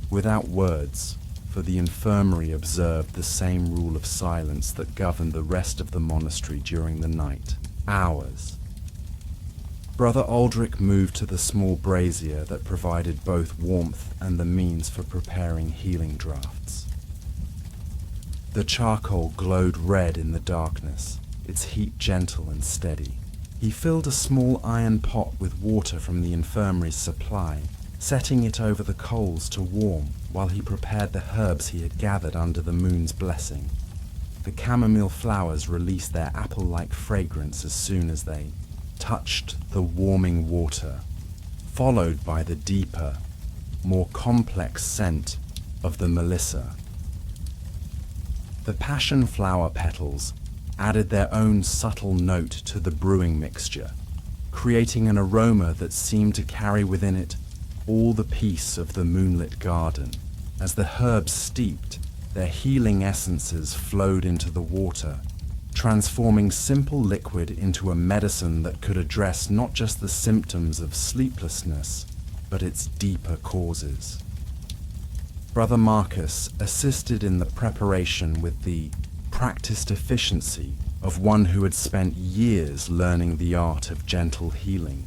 Without words, for the infirmary observed the same rule of silence that governed the rest of the monastery during the night. Hours. Brother Aldrich moved to the small brazier that provided both warmth and the means for preparing healing draughts. The charcoal glowed red in the darkness, its heat gentle and steady. He filled a small iron pot with water from the infirmary's supply setting it over the coals to warm while he prepared the herbs he had gathered under the moon's blessing. The chamomile flowers released their apple-like fragrance as soon as they touched the warming water, followed by the deeper, more complex scent of the melissa. The passion flower petals added their own subtle note to the brewing mixture, creating an aroma that seemed to carry within it all the peace of the moonlit garden. As the herbs steeped, their healing essences flowed into the water, transforming simple liquid into a medicine that could address not just the symptoms of sleeplessness, but its deeper causes. Brother Marcus assisted in the preparation with the practiced efficiency of one who had spent years learning the art of gentle healing.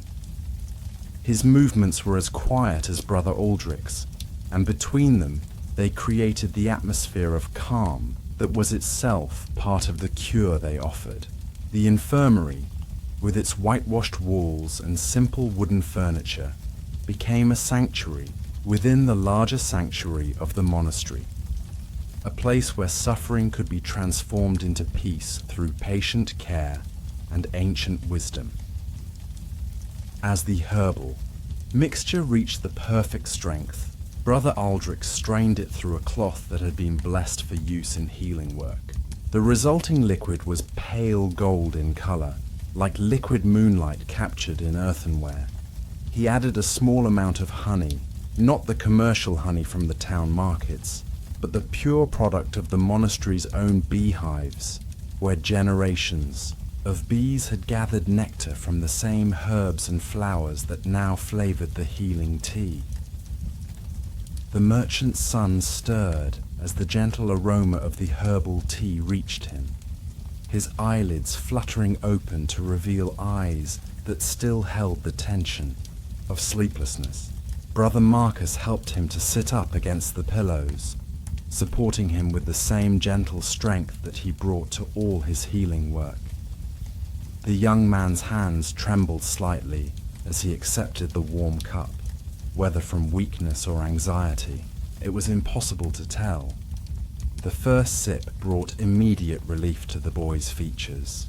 His movements were as quiet as Brother Aldrich's, and between them they created the atmosphere of calm that was itself part of the cure they offered. The infirmary, with its whitewashed walls and simple wooden furniture, became a sanctuary within the larger sanctuary of the monastery, a place where suffering could be transformed into peace through patient care and ancient wisdom. As the herbal mixture reached the perfect strength, Brother Aldrich strained it through a cloth that had been blessed for use in healing work. The resulting liquid was pale gold in color, like liquid moonlight captured in earthenware. He added a small amount of honey, not the commercial honey from the town markets, but the pure product of the monastery's own beehives, where generations of bees had gathered nectar from the same herbs and flowers that now flavored the healing tea. The merchant's son stirred as the gentle aroma of the herbal tea reached him, his eyelids fluttering open to reveal eyes that still held the tension of sleeplessness. Brother Marcus helped him to sit up against the pillows, supporting him with the same gentle strength that he brought to all his healing work. The young man's hands trembled slightly as he accepted the warm cup. Whether from weakness or anxiety, it was impossible to tell. The first sip brought immediate relief to the boy's features,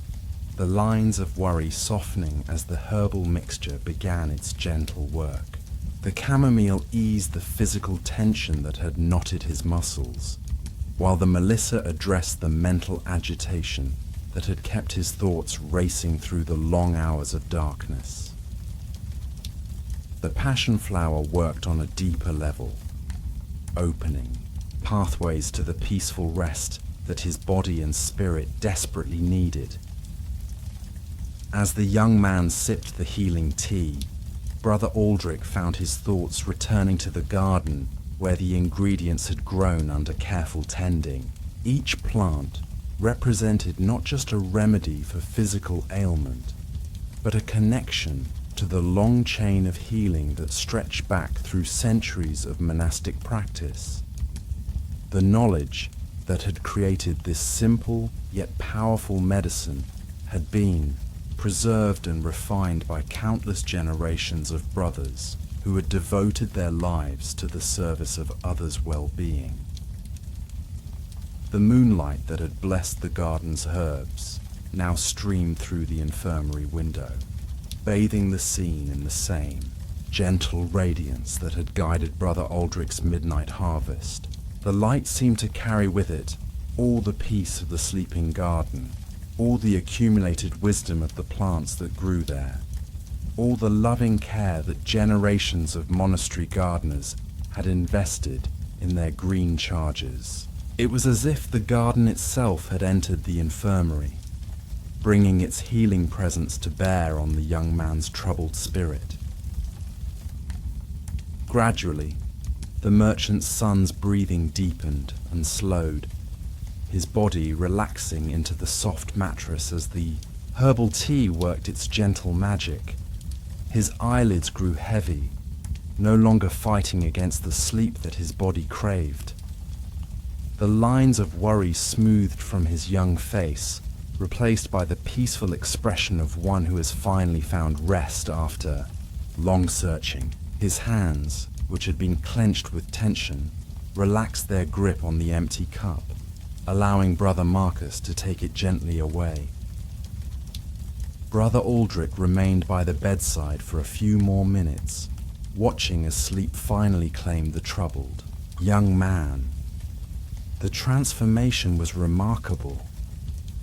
the lines of worry softening as the herbal mixture began its gentle work. The chamomile eased the physical tension that had knotted his muscles, while the melissa addressed the mental agitation that had kept his thoughts racing through the long hours of darkness. The passion flower worked on a deeper level, opening pathways to the peaceful rest that his body and spirit desperately needed. As the young man sipped the healing tea, Brother Aldrich found his thoughts returning to the garden where the ingredients had grown under careful tending. Each plant represented not just a remedy for physical ailment, but a connection to the long chain of healing that stretched back through centuries of monastic practice. The knowledge that had created this simple yet powerful medicine had been preserved and refined by countless generations of brothers who had devoted their lives to the service of others' well-being. The moonlight that had blessed the garden's herbs now streamed through the infirmary window, bathing the scene in the same gentle radiance that had guided Brother Aldrich's midnight harvest. The light seemed to carry with it all the peace of the sleeping garden, all the accumulated wisdom of the plants that grew there, all the loving care that generations of monastery gardeners had invested in their green charges. It was as if the garden itself had entered the infirmary, bringing its healing presence to bear on the young man's troubled spirit. Gradually, the merchant's son's breathing deepened and slowed, his body relaxing into the soft mattress as the herbal tea worked its gentle magic. His eyelids grew heavy, no longer fighting against the sleep that his body craved. The lines of worry smoothed from his young face, replaced by the peaceful expression of one who has finally found rest after long searching. His hands, which had been clenched with tension, relaxed their grip on the empty cup, allowing Brother Marcus to take it gently away. Brother Aldrich remained by the bedside for a few more minutes, watching as sleep finally claimed the troubled young man. The transformation was remarkable.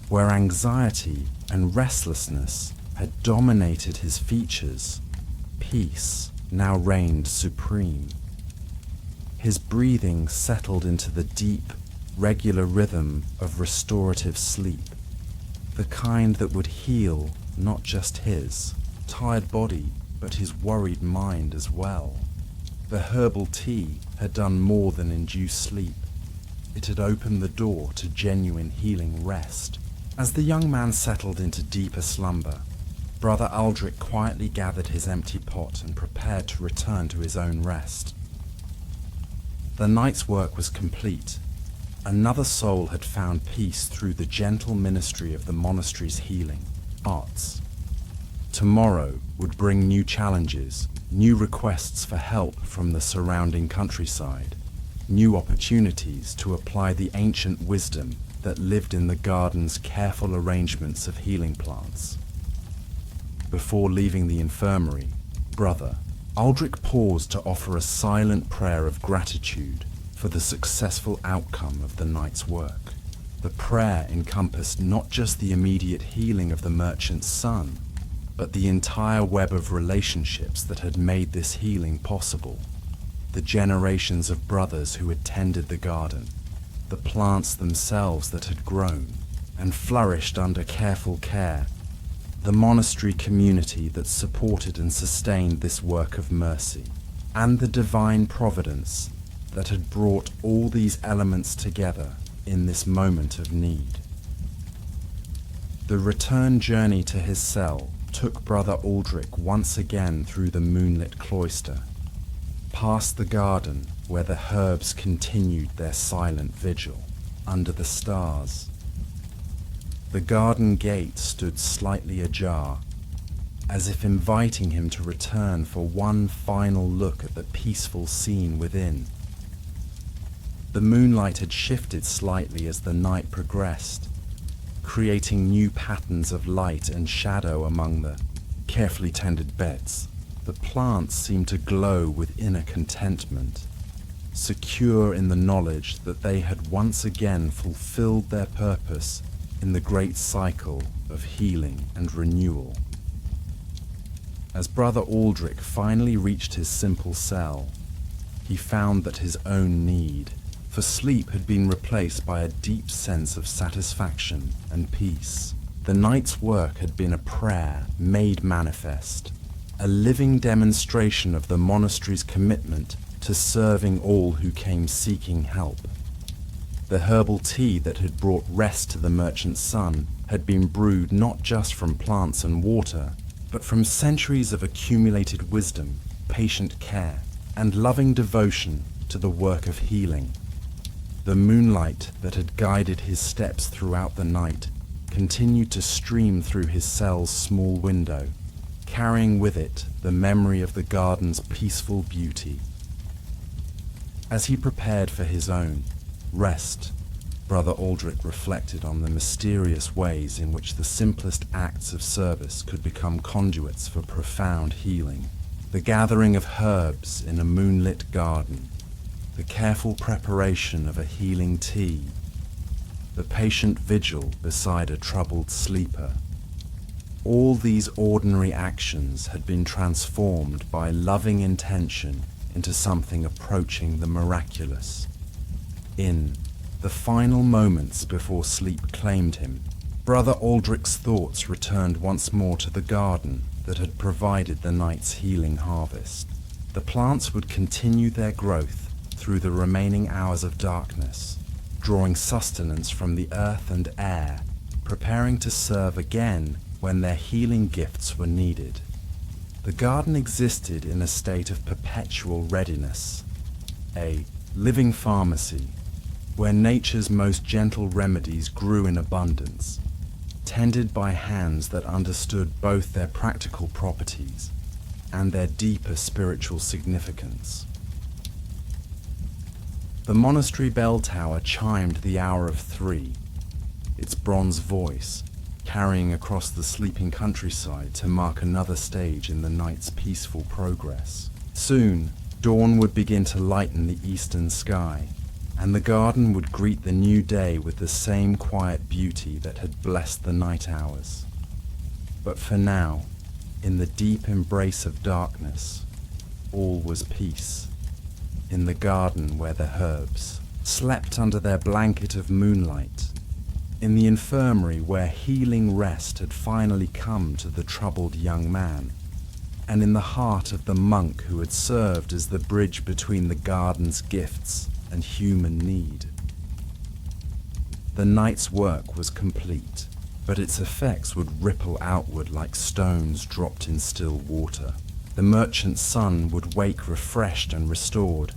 Where anxiety and restlessness had dominated his features, peace now reigned supreme. His breathing settled into the deep, regular rhythm of restorative sleep, the kind that would heal not just his tired body, but his worried mind as well. The herbal tea had done more than induce sleep. It had opened the door to genuine healing rest. As the young man settled into deeper slumber, Brother Aldrich quietly gathered his empty pot and prepared to return to his own rest. The night's work was complete. Another soul had found peace through the gentle ministry of the monastery's healing arts. Tomorrow would bring new challenges, new requests for help from the surrounding countryside, new opportunities to apply the ancient wisdom that lived in the garden's careful arrangements of healing plants. Before leaving the infirmary, Brother Aldrich paused to offer a silent prayer of gratitude for the successful outcome of the night's work. The prayer encompassed not just the immediate healing of the merchant's son, but the entire web of relationships that had made this healing possible. The generations of brothers who had tended the garden, the plants themselves that had grown and flourished under careful care, the monastery community that supported and sustained this work of mercy, and the divine providence that had brought all these elements together in this moment of need. The return journey to his cell took Brother Aldrich once again through the moonlit cloister, past the garden where the herbs continued their silent vigil under the stars. The garden gate stood slightly ajar, as if inviting him to return for one final look at the peaceful scene within. The moonlight had shifted slightly as the night progressed, creating new patterns of light and shadow among the carefully tended beds. The plants seemed to glow with inner contentment, secure in the knowledge that they had once again fulfilled their purpose in the great cycle of healing and renewal. As Brother Aldrich finally reached his simple cell, he found that his own need for sleep had been replaced by a deep sense of satisfaction and peace. The night's work had been a prayer made manifest, a living demonstration of the monastery's commitment to serving all who came seeking help. The herbal tea that had brought rest to the merchant's son had been brewed not just from plants and water, but from centuries of accumulated wisdom, patient care, and loving devotion to the work of healing. The moonlight that had guided his steps throughout the night continued to stream through his cell's small window, carrying with it the memory of the garden's peaceful beauty. As he prepared for his own rest, Brother Aldrich reflected on the mysterious ways in which the simplest acts of service could become conduits for profound healing. The gathering of herbs in a moonlit garden, the careful preparation of a healing tea, the patient vigil beside a troubled sleeper. All these ordinary actions had been transformed by loving intention into something approaching the miraculous. In the final moments before sleep claimed him, Brother Aldrich's thoughts returned once more to the garden that had provided the night's healing harvest. The plants would continue their growth through the remaining hours of darkness, drawing sustenance from the earth and air, preparing to serve again when their healing gifts were needed. The garden existed in a state of perpetual readiness, a living pharmacy where nature's most gentle remedies grew in abundance, tended by hands that understood both their practical properties and their deeper spiritual significance. The monastery bell tower chimed the hour of 3, its bronze voice carrying across the sleeping countryside to mark another stage in the night's peaceful progress. Soon, dawn would begin to lighten the eastern sky, and the garden would greet the new day with the same quiet beauty that had blessed the night hours. But for now, in the deep embrace of darkness, all was peace. In the garden where the herbs slept under their blanket of moonlight, in the infirmary where healing rest had finally come to the troubled young man, and in the heart of the monk who had served as the bridge between the garden's gifts and human need. The night's work was complete, but its effects would ripple outward like stones dropped in still water. The merchant's son would wake refreshed and restored,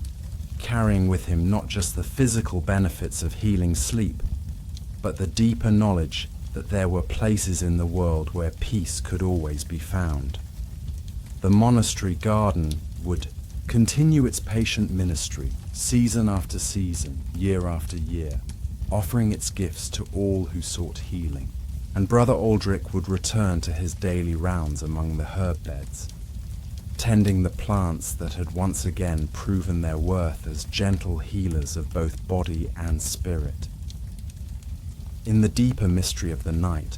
carrying with him not just the physical benefits of healing sleep, but the deeper knowledge that there were places in the world where peace could always be found. The monastery garden would continue its patient ministry, season after season, year after year, offering its gifts to all who sought healing. And Brother Aldrich would return to his daily rounds among the herb beds, tending the plants that had once again proven their worth as gentle healers of both body and spirit. In the deeper mystery of the night,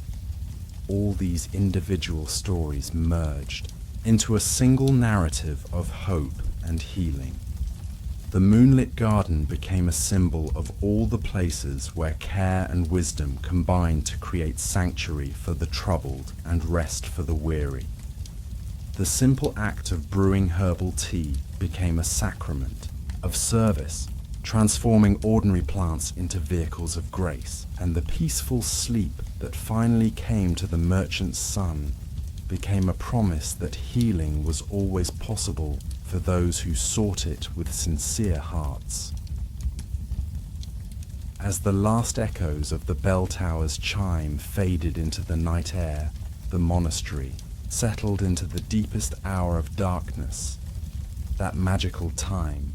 all these individual stories merged into a single narrative of hope and healing. The moonlit garden became a symbol of all the places where care and wisdom combined to create sanctuary for the troubled and rest for the weary. The simple act of brewing herbal tea became a sacrament of service, transforming ordinary plants into vehicles of grace, and the peaceful sleep that finally came to the merchant's son became a promise that healing was always possible for those who sought it with sincere hearts. As the last echoes of the bell tower's chime faded into the night air, the monastery settled into the deepest hour of darkness, that magical time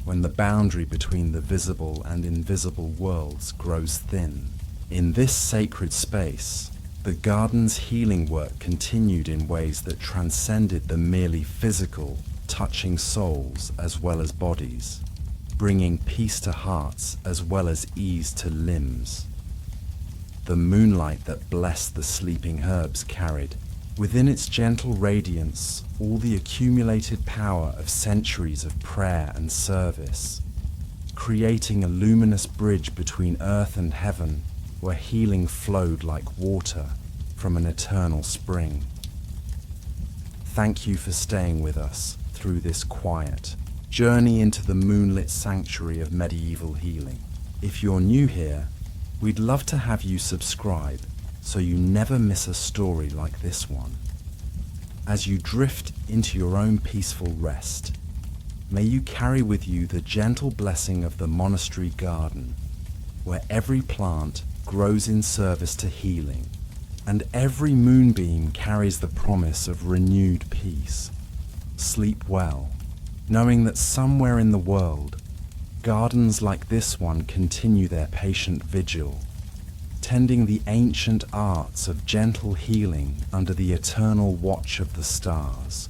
when the boundary between the visible and invisible worlds grows thin. In this sacred space, the garden's healing work continued in ways that transcended the merely physical, touching souls as well as bodies, bringing peace to hearts as well as ease to limbs. The moonlight that blessed the sleeping herbs carried, within its gentle radiance, all the accumulated power of centuries of prayer and service, creating a luminous bridge between earth and heaven where healing flowed like water from an eternal spring. Thank you for staying with us through this quiet journey into the moonlit sanctuary of medieval healing. If you're new here, we'd love to have you subscribe so you never miss a story like this one. As you drift into your own peaceful rest, may you carry with you the gentle blessing of the monastery garden, where every plant grows in service to healing, and every moonbeam carries the promise of renewed peace. Sleep well, knowing that somewhere in the world, gardens like this one continue their patient vigil, tending the ancient arts of gentle healing under the eternal watch of the stars.